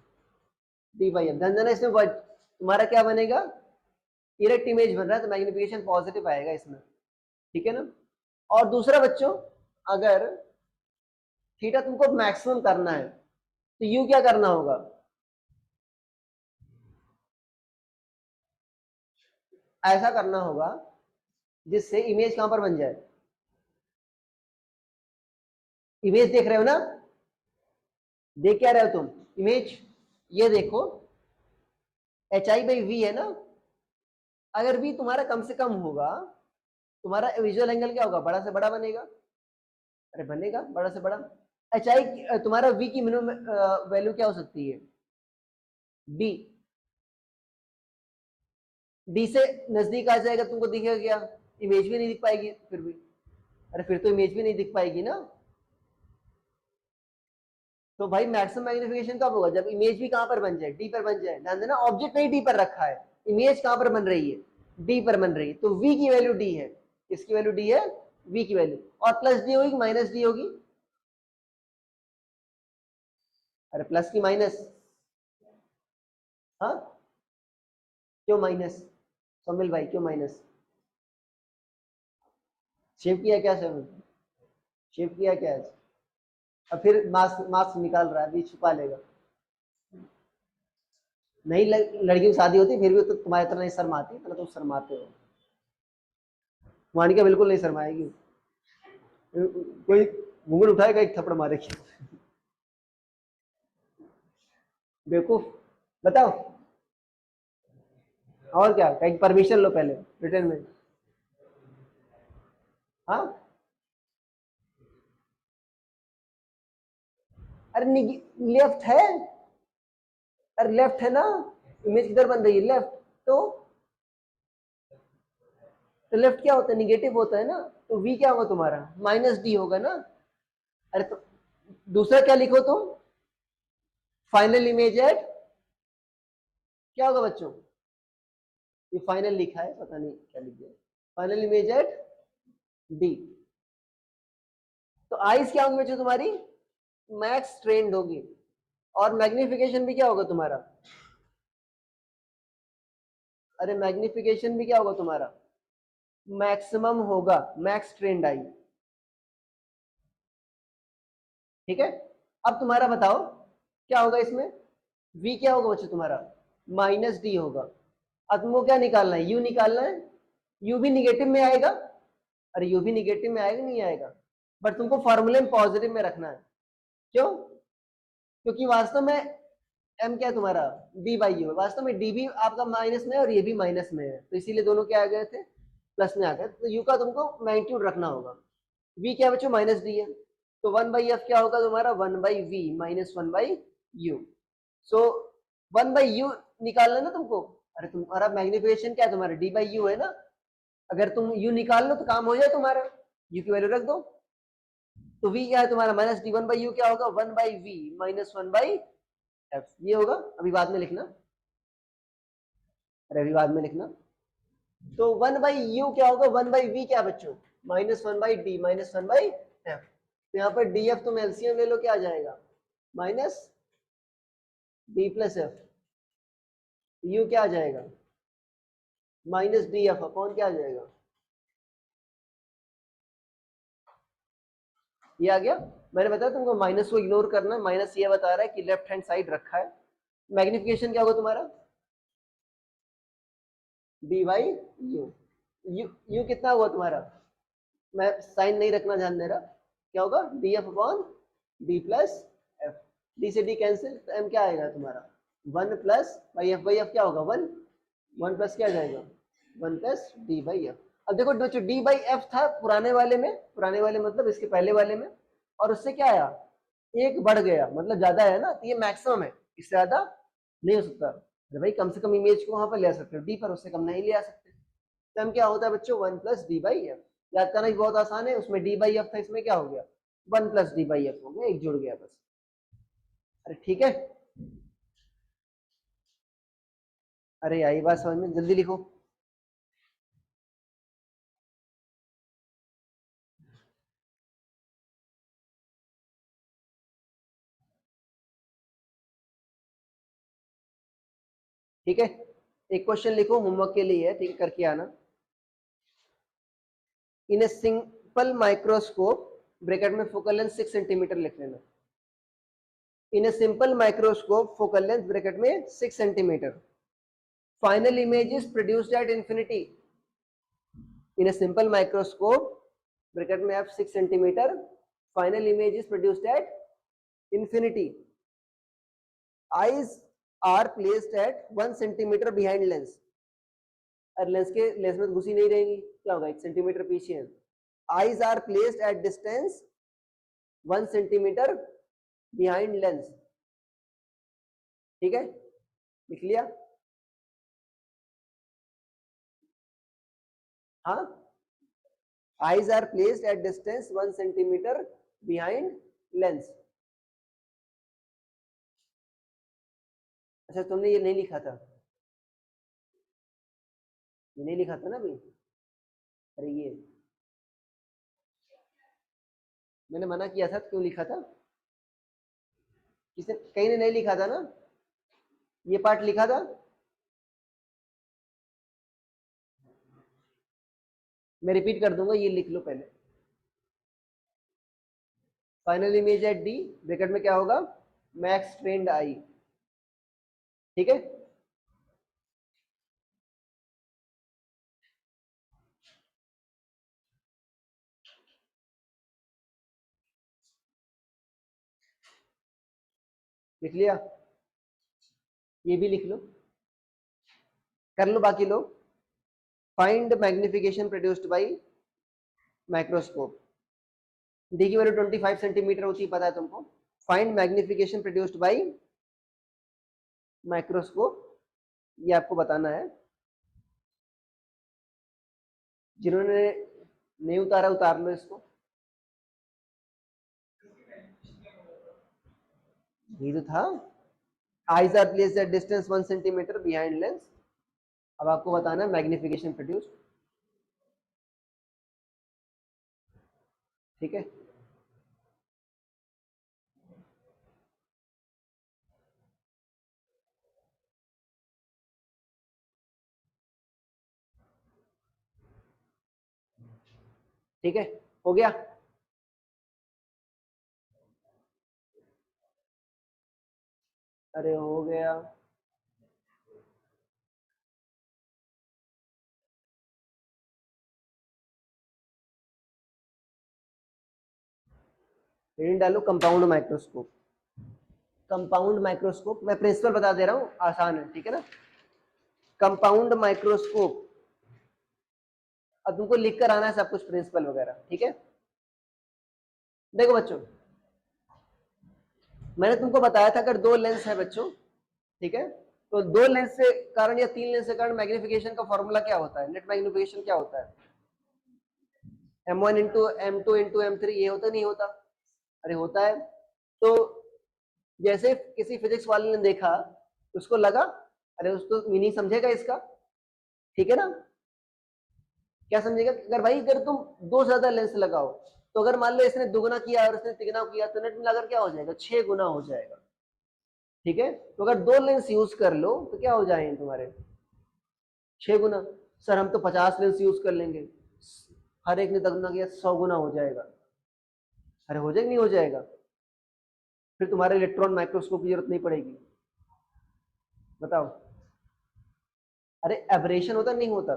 डी बाई एफ। ध्यान देना इसमें तुम्हारा क्या बनेगा, इरेक्ट इमेज बन रहा है, तो मैग्निफिकेशन पॉजिटिव आएगा इसमें, ठीक है ना। और दूसरा बच्चों, अगर थीटा तुमको मैक्सिमम करना है, तो यू क्या करना होगा, ऐसा करना होगा जिससे इमेज कहां पर बन जाए, इमेज देख रहे हो ना, देख क्या रहे हो तुम, इमेज, ये देखो एच आई बाई वी है ना, अगर भी तुम्हारा कम से कम होगा, तुम्हारा विजुअल एंगल क्या होगा, बड़ा से बड़ा बनेगा, अरे बनेगा बड़ा से बड़ा। एच आई तुम्हारा वी की मिनिमम वैल्यू क्या हो सकती है, डी, डी से नजदीक आ जाएगा, तुमको दिखेगा क्या, इमेज भी नहीं दिख पाएगी फिर भी, अरे फिर तो इमेज भी नहीं दिख पाएगी ना। तो भाई मैक्सिमम मैग्निफिकेशन कब होगा, जब इमेज भी कहां पर बन जाए, डी पर बन जाए। ध्यान देना ऑब्जेक्ट नहीं डी पर रखा है, इमेज कहां पर बन रही है, डी पर बन रही है, तो वी की वैल्यू डी है, किसकी वैल्यू डी है, वी की वैल्यू। और प्लस डी होगी माइनस डी होगी, अरे प्लस की माइनस, हाँ क्यों माइनस, सोमिल भाई क्यों माइनस, शेप किया क्या सेवन, शेप किया क्या है, अब फिर मास्क मास्क निकाल रहा है, अभी छुपा लेगा। नहीं लड़की की शादी होती फिर भी तो तुम्हारी तरह नहीं शर्माती, इतना तुम शर्माते हो। वानिका बिल्कुल नहीं शर्माएगी, कोई घूंघट उठाएगा एक थप्पड़ मारेगी, बेवकूफ। बताओ, और क्या, कहीं परमिशन लो पहले रिटर्न में, हाँ। अरे लेफ्ट है, अरे लेफ्ट है ना, इमेज किधर बन रही है, लेफ्ट, तो लेफ्ट क्या होता है, निगेटिव होता है ना, तो वी क्या होगा तुम्हारा, माइनस डी होगा ना। अरे तो दूसरा क्या लिखो तुम, फाइनल इमेज एट, क्या होगा बच्चों, ये फाइनल लिखा है, पता नहीं क्या लिख दिया, फाइनल इमेज एट डी। तो आईज क्या होंगी बच्चों तुम्हारी, मैक्स ट्रेंड होगी, और मैग्निफिकेशन भी क्या होगा तुम्हारा, अरे मैग्निफिकेशन भी क्या होगा तुम्हारा, मैक्सिमम होगा, मैक्स ट्रेंड आई। ठीक है, अब तुम्हारा बताओ क्या होगा इसमें, v क्या होगा बच्चों तुम्हारा, माइनस डी होगा। अब तुमको क्या निकालना है, u निकालना है, u भी निगेटिव में आएगा, अरे u भी निगेटिव में आएगा नहीं आएगा, बट तुमको फॉर्मूले में पॉजिटिव में रखना है। क्यों, क्योंकि वास्तव में m क्या है तुम्हारा, b बाई यू, वास्तव में d भी आपका माइनस में है और ये भी माइनस में है, तो इसीलिए दोनों क्या आ गए थे, प्लस में आ गए, तो u का तुमको मैग्नीट्यूड रखना होगा। v क्या बच्चों, माइनस डी है, तो 1/f क्या होगा तुम्हारा, 1/v माइनस 1/u। सो 1/u निकालना ना तुमको, अरे तुम्हारा मैग्निफिकेशन क्या है तुम्हारा, d/u है ना, अगर तुम u निकाल लो तो काम हो जाए तुम्हारा, u की वैल्यू रख दो, तो v क्या है तुम्हारा, माइनस डी, 1/u क्या होगा, 1/v माइनस 1/f, ये होगा, अभी बाद में लिखना, अरे अभी बाद में लिखना। तो 1/u क्या होगा, 1/v क्या बच्चों, माइनस 1/d माइनस 1/f, तो यहाँ पर df तुम एलसीएम ले लो, क्या आ जाएगा, minus d plus F, u क्या आ जाएगा, माइनस डी एफ अपॉन क्या आ जाएगा, ये आ गया। मैंने बताया तुमको माइनस को इग्नोर करना, माइनस ये बता रहा है कि लेफ्ट हैंड साइड रखा है। मैग्निफिकेशन क्या होगा तुम्हारा, डी बाई यू, यू कितना हुआ तुम्हारा, मैं साइन नहीं रखना ध्यान दे रहा, क्या होगा, D F upon D plus F, D से डी कैंसिल, तो एम क्या आएगा तुम्हारा, 1 प्लस बाई एफ क्या होगा, 1, 1 प्लस क्या आ जाएगा, 1 प्लस डी बाई एफ। अब देखो बच्चों डी बाई एफ था पुराने वाले में, पुराने वाले मतलब इसके पहले वाले में, और उससे क्या आया, एक बढ़ गया, मतलब ज्यादा है ना, तो ये मैक्सिमम है, इससे ज्यादा नहीं हो सकता। अरे भाई कम से कम इमेज को वहां पर ले आ सकते हो डी पर, उससे कम नहीं ले आ सकते। तो हम क्या होता है बच्चों, 1 प्लस डी बाई एफ, याद करना भी बहुत आसान है, उसमें डी बाई एफ था, इसमें क्या हो गया, 1 प्लस डी बाई एफ हो गया, एक जुड़ गया बस। अरे ठीक है, अरे आई बात समझ में, जल्दी लिखो। ठीक है, एक क्वेश्चन लिखो होमवर्क के लिए है, ठीक है, करके आना। In a simple microscope, bracket में फोकल लेंथ 6 सेंटीमीटर लिख लेना। In a simple microscope focal length bracket में 6 centimetre, final image is produced at infinity. In a simple microscope bracket में आप 6 centimetre, final image is produced at infinity. Eyes are placed at 1 centimetre behind lens, और lens के lens में घुसी नहीं रहेंगी, क्या होगा, 1 सेंटीमीटर पीछे है। Eyes are placed at distance 1 centimetre behind lens. ठीक है, लिख लिया, हाँ, eyes are placed at distance 1 centimetre behind lens. अच्छा तुमने ये नहीं लिखा था, ये नहीं लिखा था ना अभी, अरे ये मैंने मना किया था, क्यों लिखा था, किसी कहीं ने नहीं लिखा था ना, ये पार्ट लिखा था, मैं रिपीट कर दूंगा, ये लिख लो पहले। Final image at D, bracket में क्या होगा, मैक्स ट्रेंड आई। ठीक है, लिख लिया, ये भी लिख लो, कर लो बाकी लोग। Find magnification produced by microscope, D की वैल्यू 25 सेंटीमीटर होती है, पता है तुमको। Find magnification produced by microscope, ये आपको बताना है। जिन्होंने नहीं उतारा उतार लो इसको, ये तो था, eyes are placed at distance 1 centimetre behind lens, अब आपको बताना है मैग्निफिकेशन प्रोड्यूस, ठीक है। ठीक है, हो गया। अरे हो गया। रीडिंग डालो कंपाउंड माइक्रोस्कोप। कंपाउंड माइक्रोस्कोप मैं प्रिंसिपल बता दे रहा हूँ, आसान है, ठीक है ना। कंपाउंड माइक्रोस्कोप, अब तुमको लिख कर आना है सब कुछ प्रिंसिपल वगैरह, ठीक है। देखो बच्चों, मैंने तुमको बताया था अगर दो लेंस है बच्चों, ठीक है, तो दो लेंस से कारण या तीन लेंस से कारण मैग्निफिकेशन का फॉर्मूला क्या होता है, नेट मैग्निफिकेशन क्या होता है, m1 into m2 into m3, ये होता नहीं होता? अरे होता है। तो जैसे किसी फिजिक्स वाले ने देखा, उसको लगा, अरे उसको मीनिंग समझेगा इसका, ठीक है ना। क्या समझेगा, अगर भाई अगर तुम दो ज्यादा लेंस लगाओ, तो अगर मान लो इसने दुगुना किया और इसने तिगुना किया, तो नेट मिलाकर क्या हो जाएगा, 6 गुना हो जाएगा, ठीक है। तो अगर दो लेंस यूज कर लो तो क्या हो जाएंगे तुम्हारे, 6 गुना। सर हम तो 50 लेंस यूज कर लेंगे, हर एक ने दुगुना किया, 100 गुना हो जाएगा। अरे हो जाएगा, नहीं हो जाएगा? फिर तुम्हारे इलेक्ट्रॉन माइक्रोस्कोप की जरूरत नहीं पड़ेगी, बताओ। अरे एब्रेशन होता नहीं होता,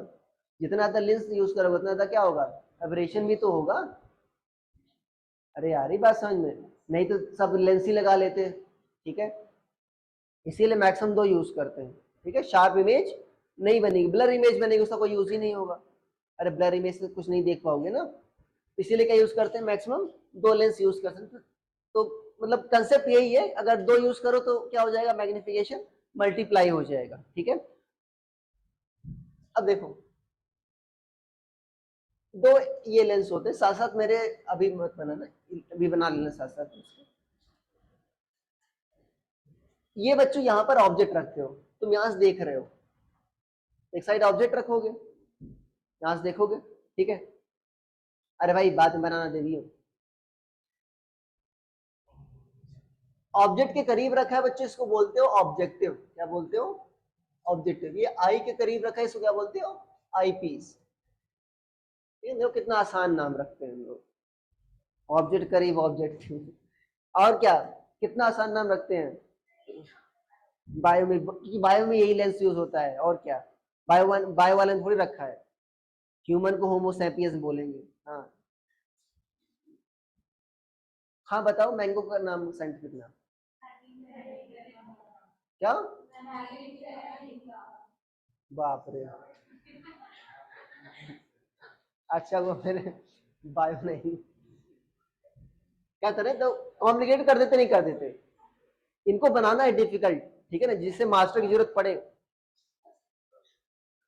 जितना ज्यादा लेंस यूज करोगे उतना ज्यादा क्या होगा, एब्रेशन भी तो होगा। अरे यार ये बात समझ में, नहीं तो सब लेंस ही लगा लेते, ठीक है। इसीलिए मैक्सिमम दो यूज करते हैं, ठीक है। शार्प इमेज नहीं बनेगी, ब्लर इमेज बनेगी, उसका कोई यूज ही नहीं होगा। अरे ब्लर इमेज से कुछ नहीं देख पाओगे ना, इसीलिए क्या यूज करते हैं, मैक्सिमम दो लेंस यूज करते हैं। तो मतलब कंसेप्ट यही है, अगर दो यूज करो तो क्या हो जाएगा, मैग्निफिकेशन मल्टीप्लाई हो जाएगा, ठीक है। अब देखो, दो ये लेंस होते हैं साथ साथ मेरे, अभी मत बनाना, अभी बना लेना साथ साथ। ये बच्चों यहाँ पर ऑब्जेक्ट रखते हो, तुम यहाँ से देख रहे हो, एक साइड ऑब्जेक्ट रखोगे, यहाँ से देखोगे, ठीक है। अरे भाई बाद में बनाना दे दियो। ऑब्जेक्ट के करीब रखा है बच्चे, इसको बोलते हो ऑब्जेक्टिव, क्या बोलते हो, ऑब्जेक्टिव। ये आई के करीब रखा है, इसको क्या बोलते हो, आई पीस। ये देखो कितना आसान नाम रखते हैं हम लोग, ऑब्जेक्ट करीब ऑब्जेक्टिव, और क्या, कितना आसान नाम रखते हैं। बायो में, क्योंकि बायो में यही लेंस यूज होता है, और क्या। बायो वाले ने थोड़ी रखा है, ह्यूमन को होमो सैपियंस बोलेंगे। हाँ हाँ बताओ, मैंगो का नाम, साइंटिफिक नाम क्या? बाप रे, अच्छा वो फिर बायो नहीं, क्या करें तो कॉम्प्लिकेट कर देते, नहीं कर देते, इनको बनाना है डिफिकल्ट, ठीक है ना, जिससे मास्टर की जरूरत पड़े,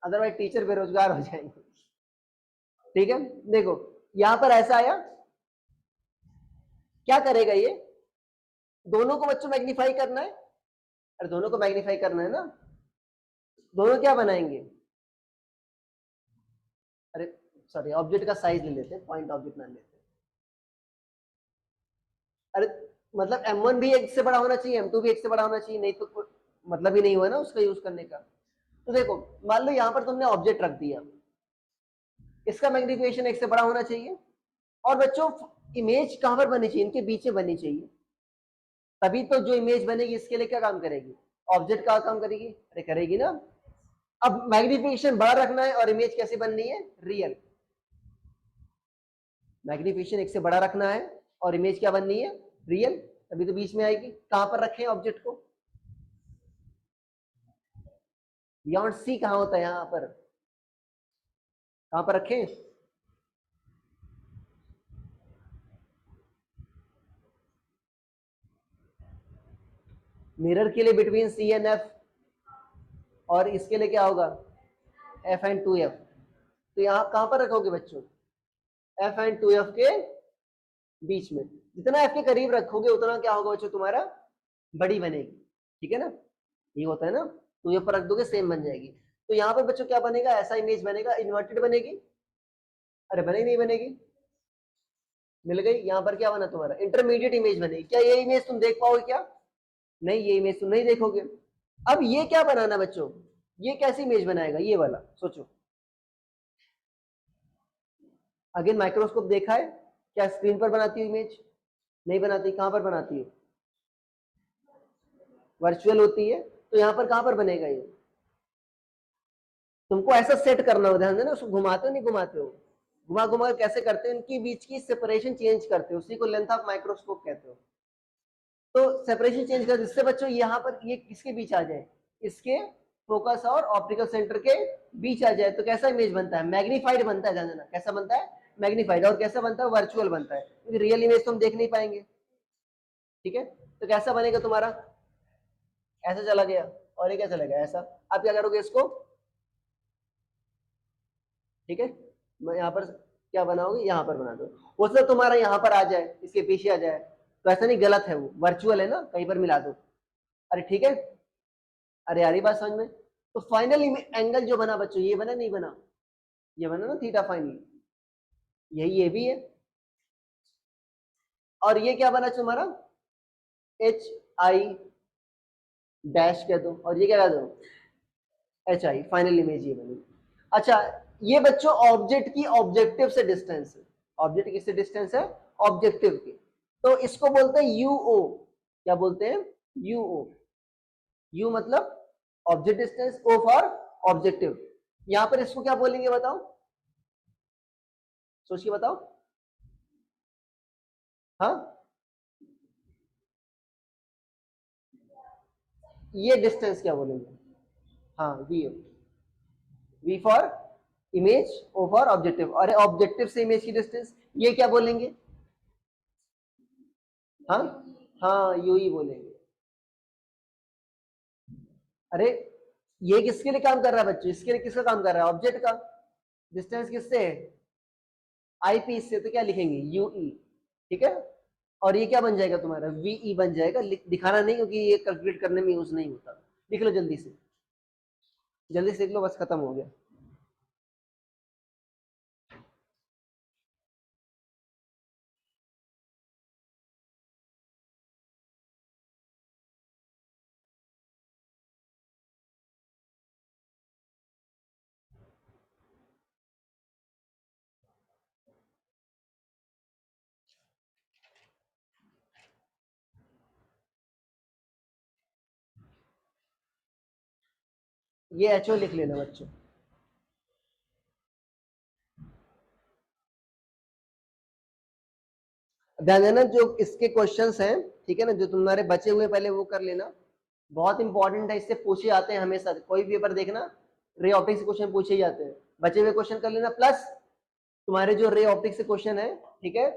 अदरवाइज टीचर बेरोजगार हो जाएंगे, ठीक है। देखो यहां पर ऐसा आया, क्या करेगा ये, दोनों को बच्चों मैग्नीफाई करना है, अरे दोनों को मैग्नीफाई करना है ना, दोनों क्या बनाएंगे, अरे सॉरी ऑब्जेक्ट का साइज ले लेते हैं, पॉइंट ऑब्जेक्ट ना लेते। अरे मतलब M1 भी एक से बड़ा होना चाहिए, M2 भी एक से बड़ा होना चाहिए, नहीं तो मतलब ही नहीं हुआ ना उसका यूज करने का। तो देखो मान लो यहाँ पर तुमने ऑब्जेक्ट रख दिया, इसका मैग्निफिकेशन एक से बड़ा होना चाहिए, और बच्चों इमेज कहां पर बनी चाहिए, इनके बीच में बनी चाहिए, तभी तो जो इमेज बनेगी इसके लिए क्या काम करेगी, ऑब्जेक्ट का काम करेगी, अरे करेगी ना। अब मैग्निफिकेशन बड़ा रखना है और इमेज कैसे बननी है, रियल। मैग्निफिकेशन एक से बड़ा रखना है और इमेज क्या बननी है, रियल, तभी तो बीच में आएगी। कहां पर रखें ऑब्जेक्ट को, बियॉन्ड सी कहां होता है, यहां पर कहां पर रखें, मिरर के लिए बिटवीन सी एंड एफ, और इसके लिए क्या होगा, एफ एंड टू एफ। तो यहाँ कहां पर रखोगे बच्चों, एफ एंड टू एफ के बीच में, जितना एफ के करीब रखोगे उतना क्या होगा बच्चों, तुम्हारा बड़ी बनेगी, ठीक है ना। ये होता है ना, टू एफ पर रख दोगे सेम बन जाएगी। तो यहाँ पर बच्चों क्या बनेगा, ऐसा इमेज बनेगा, इन्वर्टेड बनेगी, अरे बनेगी नहीं बनेगी, मिल गई। यहाँ पर क्या बना तुम्हारा, इंटरमीडिएट इमेज बनेगी। क्या ये इमेज तुम देख पाओगे क्या, नहीं, ये इमेज तुम नहीं देखोगे। अब ये क्या बनाना बच्चों, ये कैसी इमेज बनाएगा, ये वाला सोचो। अगेन माइक्रोस्कोप देखा है, क्या स्क्रीन पर बनाती है इमेज, नहीं बनाती, कहां पर बनाती है, वर्चुअल होती है। तो यहां पर कहां पर बनेगा ये, तुमको ऐसा सेट करना हो, ध्यान देना, उसको घुमाते हो नहीं घुमाते हो, घुमा घुमा कैसे करते हो, इनकी बीच की सेपरेशन चेंज करते हो, उसी को लेंथ ऑफ माइक्रोस्कोप कहते हो। तो सेपरेशन चेंज कर, जिससे बच्चों यहाँ पर ये किसके बीच आ जाए, इसके फोकस और ऑप्टिकल सेंटर के बीच आ जाए, तो कैसा इमेज बनता है, मैग्नीफाइड बनता है, ध्यान देना, कैसा बनता है, मैग्नीफाइड। और कैसा बनता है, वर्चुअल बनता है, क्योंकि रियल इमेज तो हम देख नहीं पाएंगे, ठीक है। तो कैसा बनेगा तुम्हारा, ऐसा चला गया, और ये क्या चला गया, ऐसा। आप क्या करोगे इसको, ठीक है, मैं यहाँ पर क्या बनाओगे, यहाँ पर बना दो, हो सकता तुम्हारा यहाँ पर आ जाए, इसके पीछे आ जाए, तो ऐसा नहीं, गलत है, वो वर्चुअल है ना, कहीं पर मिला दो, अरे ठीक है, अरे यार ये बात समझ में। तो फाइनल एंगल जो बना बच्चों, ये बना नहीं बना, ये बना ना थीटा फाइनल, यही ये भी है। और ये क्या बना तुम्हारा, एच आई डैश कह दो, और ये क्या कह दो, एच आई, फाइनल इमेज ये बनी। अच्छा, ये बच्चों ऑब्जेक्ट की ऑब्जेक्टिव से डिस्टेंस है, ऑब्जेक्ट किससे डिस्टेंस है, ऑब्जेक्टिव की। तो इसको बोलते हैं यूओ, क्या बोलते हैं, यूओ। यू मतलब object distance, O for objective. यहां पर इसको क्या बोलेंगे बताओ, सोच के बताओ, हाँ, ये डिस्टेंस क्या बोलेंगे, हाँ V, V for image, O for objective, और ऑब्जेक्टिव से इमेज की डिस्टेंस, ये क्या बोलेंगे, हाँ, हाँ यू ही बोलेंगे। अरे ये किसके लिए काम कर रहा है बच्चों, इसके लिए किसका काम कर रहा है, ऑब्जेक्ट का। डिस्टेंस किससे है, आई पीस से, तो क्या लिखेंगे, यू ई, ठीक है। और ये क्या बन जाएगा तुम्हारा, वीई बन जाएगा, दिखाना नहीं क्योंकि ये कैलकुलेट करने में यूज नहीं होता। लिख लो जल्दी से, जल्दी से लिख लो, बस खत्म हो गया। ये एचओ लिख लेना बच्चों। ध्यान देना, जो इसके क्वेश्चंस हैं, ठीक है ना, जो तुम्हारे बचे हुए पहले वो कर लेना, बहुत इंपॉर्टेंट है, इससे पूछे जाते हैं हमेशा, कोई भी पेपर देखना, रे ऑप्टिक्स से क्वेश्चन पूछे जाते हैं, बचे हुए क्वेश्चन कर लेना, प्लस तुम्हारे जो रे ऑप्टिक्स से क्वेश्चन है, ठीक है,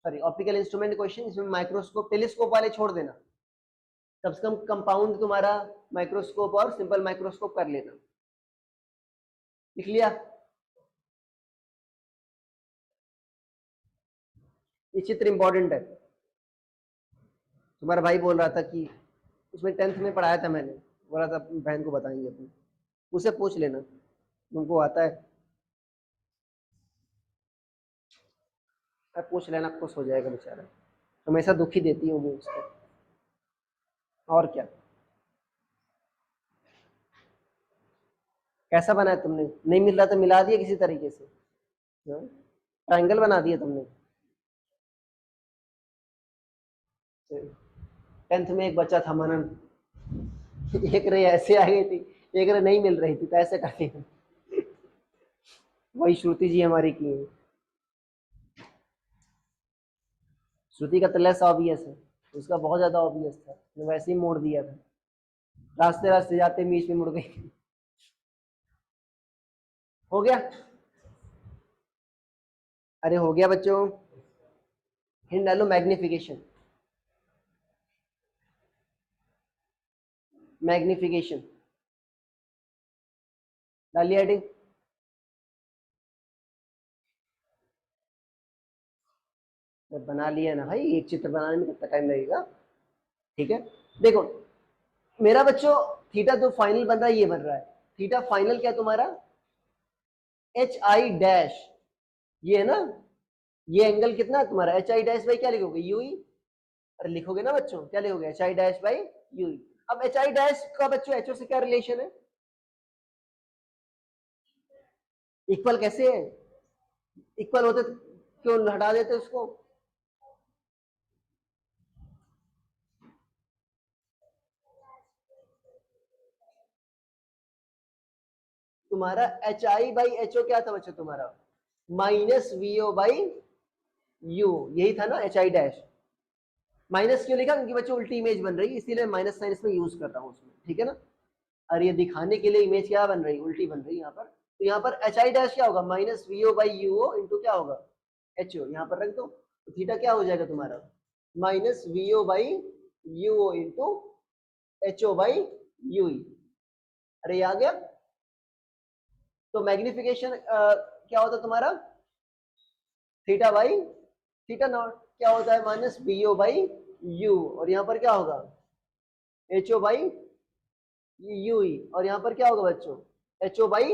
सॉरी ऑप्टिकल इंस्ट्रूमेंट क्वेश्चन, इसमें माइक्रोस्कोप टेलीस्कोप वाले छोड़ देना, कम से कम कंपाउंड तुम्हारा माइक्रोस्कोप और सिंपल माइक्रोस्कोप कर लेना, लिख लिया। ये चित्र इंपॉर्टेंट है, तुम्हारा भाई बोल रहा था कि उसमें 10th में पढ़ाया था मैंने, बोला था अपनी बहन को बताएंगे अपनी, उसे पूछ लेना, तुमको आता है, पूछ लेना, खुश हो जाएगा बेचारा, हमेशा दुखी देती हूँ वो उसको, और क्या। कैसा बनाया तुमने, नहीं मिल रहा तो मिला दिया किसी तरीके से, ट्रायंगल बना दिया तुमने। 10th में एक बच्चा था मनन, एक रे ऐसे आ गई थी, एक रे नहीं मिल रही थी, तो ऐसे करती है, वही श्रुति जी हमारी की है। श्रुति का तो लेस ऑब्वियस है, उसका बहुत ज्यादा ऑब्वियस था, मैं वैसे ही मोड़ दिया था, रास्ते रास्ते जाते बीच में मुड़ गई। हो गया, अरे हो गया बच्चों, हिंट डालो, मैग्निफिकेशन, मैग्निफिकेशन डालिए हेडिंग। बना लिया ना भाई, एक चित्र बनाने में कितना टाइम लगेगा, ठीक है। देखो मेरा बच्चों, थीटा जो फाइनल बन रहा है ये बन रहा है, थीटा फाइनल क्या है तुम्हारा, एच आई डैश, ये है ना, ये एंगल कितना है तुम्हारा, एच आई डैश बाई क्या लिखोगे, यू ई, अरे लिखोगे ना बच्चों, क्या लिखोगे, H I dash by U ई। अब एच आई डैश का बच्चों एच ओ से क्या रिलेशन है, इक्वल कैसे है, इक्वल होते तो क्यों हटा देते उसको, तुम्हारा H I by H O क्या था बच्चों तुम्हारा, minus V O by U, यही था ना एच आई डैश। माइनस क्यों लिखा, क्योंकि बच्चों उल्टी इमेज बन रही है, इसीलिए माइनस साइन इसमें यूज कर रहा हूँ उसमें, ठीक है ना। और ये दिखाने के लिए इमेज क्या बन रही है, उल्टी बन रही है यहाँ पर। तो यहाँ पर एच आई डैश क्या होगा, minus V O by U O into क्या होगा, एच ओ, यहाँ पर रख दो, तो थीटा क्या हो जाएगा तुम्हारा, minus V O by U O into H O by U E. अरे ये आ गया। तो मैग्निफिकेशन क्या होता है तुम्हारा, थीटा बाई थीटा नॉट क्या होता है, minus B O by U, और यहाँ पर क्या होगा, H O by U E, और यहाँ पर क्या होगा बच्चों, एच ओ बाई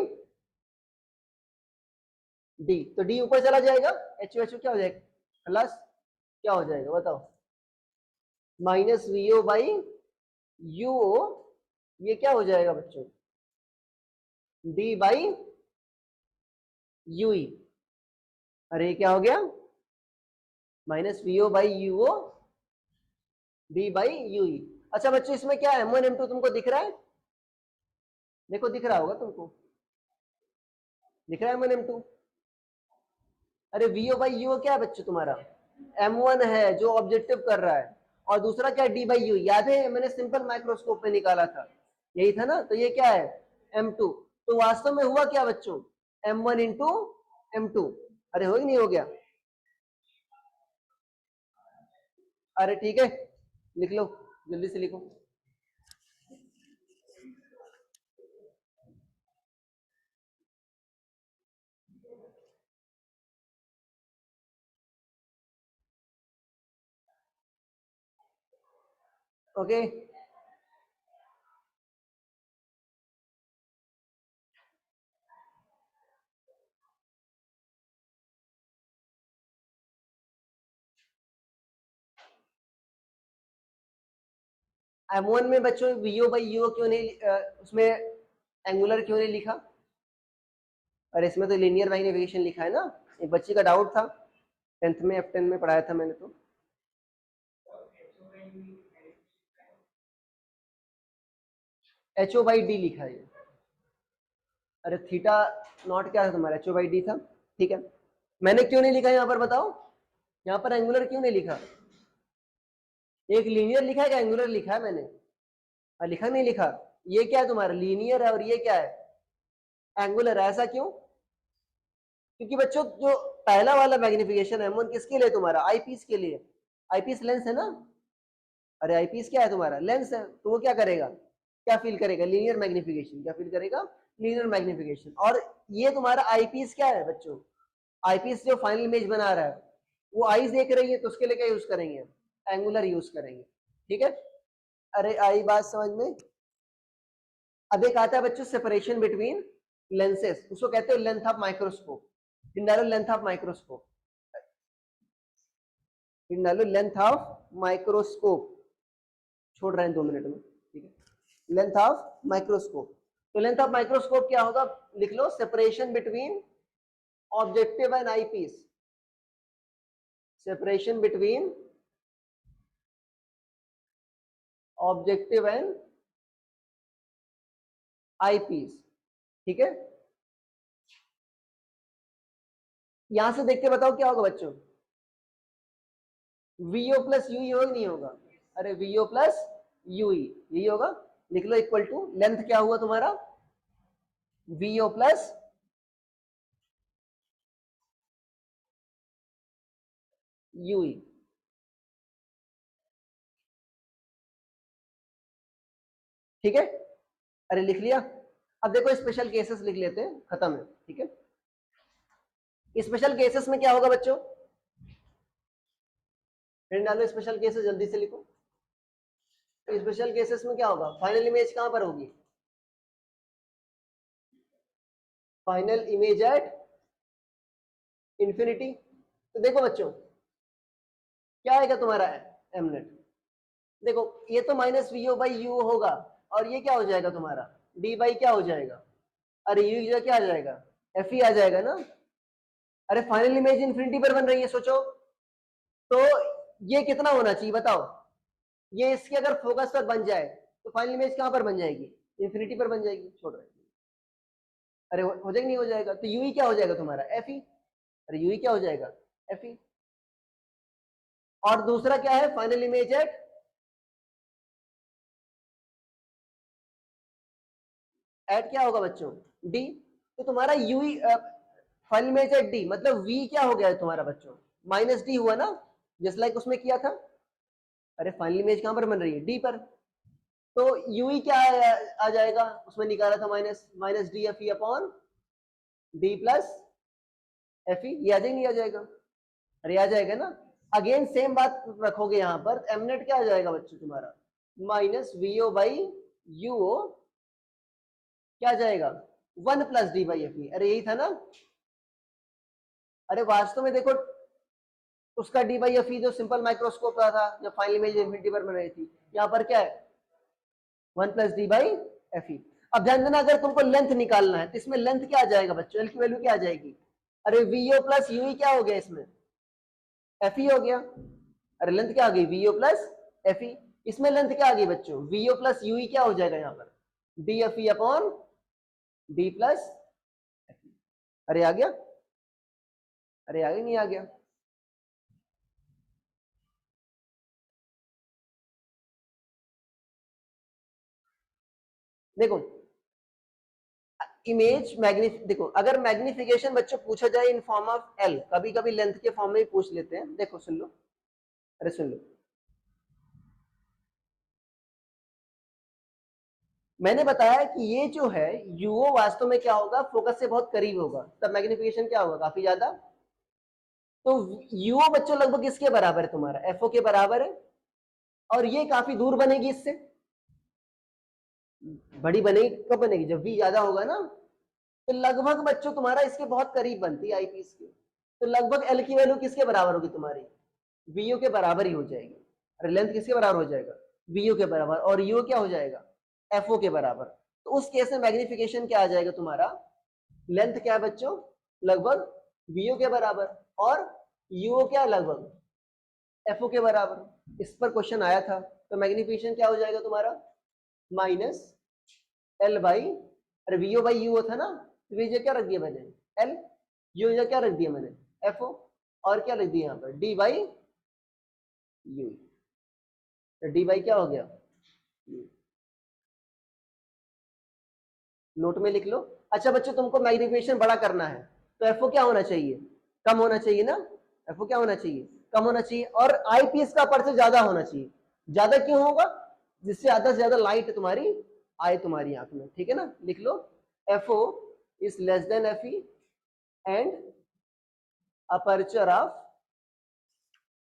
डी। तो डी ऊपर चला जाएगा, एच ओ क्या हो जाएगा, प्लस क्या हो जाएगा बताओ, minus V O by U O, ये क्या हो जाएगा बच्चों, डी बाई यू ई। अरे ये क्या हो गया, minus V O by U O D by U E. अच्छा बच्चों इसमें क्या है, M1 M2 तुमको दिख रहा है, देखो दिख रहा होगा तुमको, दिख रहा है M1 M2। अरे वी ओ बाई यू क्या है बच्चों तुम्हारा, M1 है जो ऑब्जेक्टिव कर रहा है, और दूसरा क्या है, डी बाई यू, याद है मैंने सिंपल माइक्रोस्कोप में निकाला था, यही था ना। तो ये क्या है, M2। तो वास्तव में हुआ क्या बच्चों, M1 इंटू M2। अरे हो ही नहीं हो गया, अरे ठीक है लिख लो, जल्दी से लिखो। ओके M1 में बच्चों वीओ बाई यू क्यों नहीं उसमें एंगुलर क्यों नहीं लिखा, और इसमें तो लीनियर मैग्निफिकेशन लिखा है ना, एक बच्ची का डाउट था, 10th में F10 में पढ़ाया था मैंने तो। एच ओ बाई डी लिखा है, अरे थीटा नॉट क्या था तुम्हारा, एच ओ बाई डी था, ठीक है। मैंने क्यों नहीं लिखा यहाँ पर बताओ, यहाँ पर एंगुलर क्यों नहीं लिखा, एक लीनियर लिखा है कि एंगुलर लिखा है मैंने, लिखा नहीं लिखा, ये क्या है तुम्हारा लीनियर है और ये क्या है एंगुलर है, ऐसा क्यों, क्योंकि बच्चों जो पहला वाला मैग्निफिकेशन है M1 किसके लिए तुम्हारा, आईपीस के लिए, आईपीस लेंस है ना। अरे आईपीस क्या है तुम्हारा, लेंस है, तो वो क्या करेगा, क्या फील करेगा, लीनियर मैग्निफिकेशन, क्या फील करेगा, लीनियर मैग्निफिकेशन। और ये तुम्हारा आईपीस क्या है बच्चों, आईपीस जो फाइनल इमेज बना रहा है वो आईज देख रही है, तो उसके लिए क्या यूज करेंगे, एंगुलर यूज करेंगे, ठीक है। अरे आई बात समझ में। अब एक आता है बच्चों सेपरेशन बिटवीन लेंसेज, उसको कहते हैं लेंथ ऑफ माइक्रोस्कोप, इंडालो लेंथ ऑफ माइक्रोस्कोप, इंडालो लेंथ ऑफ माइक्रोस्कोप, छोड़ रहे हैं 2 मिनट में, ठीक है। लेंथ ऑफ माइक्रोस्कोप, तो लेंथ ऑफ माइक्रोस्कोप क्या होगा, लिख लो separation between objective and eyepiece, separation between objective and eyepiece, ठीक है। यहां से देख के बताओ क्या होगा बच्चों, वीओ प्लस यू होगा नहीं होगा, अरे वीओ प्लस यू यही होगा, लिख लो इक्वल टू लेंथ क्या हुआ तुम्हारा, वीओ प्लस यू, ठीक है। अरे लिख लिया। अब देखो स्पेशल केसेस लिख लेते हैं, खत्म है, ठीक है। स्पेशल केसेस में क्या होगा बच्चों, फिर डालो स्पेशल केसेस, जल्दी से लिखो। स्पेशल केसेस में क्या होगा, फाइनल इमेज कहां पर होगी, फाइनल इमेज एट इंफिनिटी। तो देखो बच्चों क्या आएगा तुम्हारा एम नेट, देखो ये तो minus V O by U होगा, और ये क्या हो जाएगा तुम्हारा डी बाई क्या हो जाएगा, अरे यू क्या आ जाएगा, एफ ई आ जाएगा ना। अरे फाइनल इमेज इंफिनिटी पर बन रही है, सोचो तो ये कितना होना चाहिए बताओ, ये इसके अगर फोकस पर बन जाए तो फाइनल इमेज कहां पर बन जाएगी, इंफिनिटी पर बन जाएगी। छोड़ रहे, अरे हो जाएगा नहीं हो जाएगा, तो यू क्या हो जाएगा तुम्हारा एफ ई, अरे यू क्या हो जाएगा एफ ई। और दूसरा क्या है फाइनल इमेज एट क्या होगा बच्चों डी, तो तुम्हारा you final image at D मतलब वी क्या हो गया है तुम्हारा बच्चों माइनस डी हुआ ना, जस्ट लाइक उसमें किया था। अरे फाइनल इमेज कहां पर बन रही है डी पर, तो यू क्या आ जाएगा, उसमें निकाला था minus minus D F E upon D plus F E, ये आ जाएगा नहीं आ जाएगा, अरे आ जाएगा ना। अगेन सेम बात रखोगे यहां पर, एमनेट क्या आ जाएगा बच्चों तुम्हारा माइनस वीओ बाई यूओ क्या आ जाएगा 1 plus D by F E, अरे यही था ना। अरे वास्तव में देखो उसका डी बाई एफ ई जो सिंपल माइक्रोस्कोप का था जब फाइनल इमेज इंफिनिटी पर बन रही थी, यहाँ पर क्या है 1 plus D by F E. अब ध्यान देना अगर तुमको लेंथ निकालना है तो इसमें लेंथ क्या आ जाएगा बच्चों, एल की वैल्यू क्या आ जाएगी, अरे वीओ प्लस यू क्या हो गया इसमें एफ ई हो गया, अरे लेंथ क्या आ गई वीओ प्लस एफ ई, इसमें लेंथ क्या आ गई बच्चों वीओ प्लस यू क्या हो जाएगा यहाँ पर D F E upon D plus F E. अरे आ गया, अरे आ गया नहीं आ गया, देखो इमेज मैग्निफ देखो अगर मैग्निफिकेशन बच्चों पूछा जाए इन फॉर्म ऑफ एल, कभी कभी लेंथ के फॉर्म में ही पूछ लेते हैं, देखो सुन लो, अरे सुन लो मैंने बताया कि ये जो है यूओ वास्तव में क्या होगा फोकस से बहुत करीब होगा, तब मैग्निफिकेशन क्या होगा काफी ज्यादा। तो यूओ बच्चों लगभग इसके बराबर है तुम्हारा एफओ के बराबर है, और ये काफी दूर बनेगी इससे, बड़ी बनेगी कब बनेगी जब वी ज्यादा होगा ना, तो लगभग बच्चों तुम्हारा इसके बहुत करीब बनती है आईपीस के, तो लगभग एल की वैल्यू किसके बराबर होगी तुम्हारी वीओ के बराबर ही हो जाएगी। अरे लेंथ किसके बराबर हो जाएगा वीओ के बराबर, और यू क्या हो जाएगा एफओ के बराबर। तो उस केस में मैग्निफिकेशन क्या आ जाएगा तुम्हारा, लेंथ क्या है बच्चों लगभग वीओ के बराबर, और यूओ क्या लगभग एफओ के बराबर। इस पर क्वेश्चन आया था, तो मैग्निफिकेशन क्या हो जाएगा तुम्हारा माइनस एल बाई, अरे वीओ बाई यू था ना, तो वीजे क्या रख दिया मैंने एल, यू क्या रख दिया मैंने एफ ओ, और क्या रख दिया यहाँ पर डी बाई यू, तो डी बाई क्या हो गया यू, नोट में लिख लो। अच्छा बच्चों तुमको मैग्निफिकेशन बड़ा करना है तो एफ ओ क्या होना चाहिए कम होना चाहिए ना, एफ ओ क्या होना चाहिए कम होना चाहिए, और आई पीस का अपर्चर ज्यादा होना चाहिए। ज्यादा क्यों होगा, जिससे ज्यादा से ज्यादा लाइट तुम्हारी आए तुम्हारी आंख में, ठीक है ना, लिख लो F O is less than F E and aperture of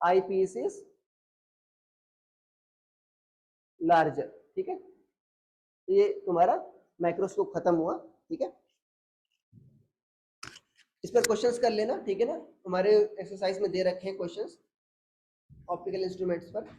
eyepiece is larger, ठीक है। तो ये तुम्हारा माइक्रोस्कोप खत्म हुआ, ठीक है। इस पर क्वेश्चंस कर लेना, ठीक है ना, हमारे एक्सरसाइज में दे रखे हैं क्वेश्चंस ऑप्टिकल इंस्ट्रूमेंट्स पर।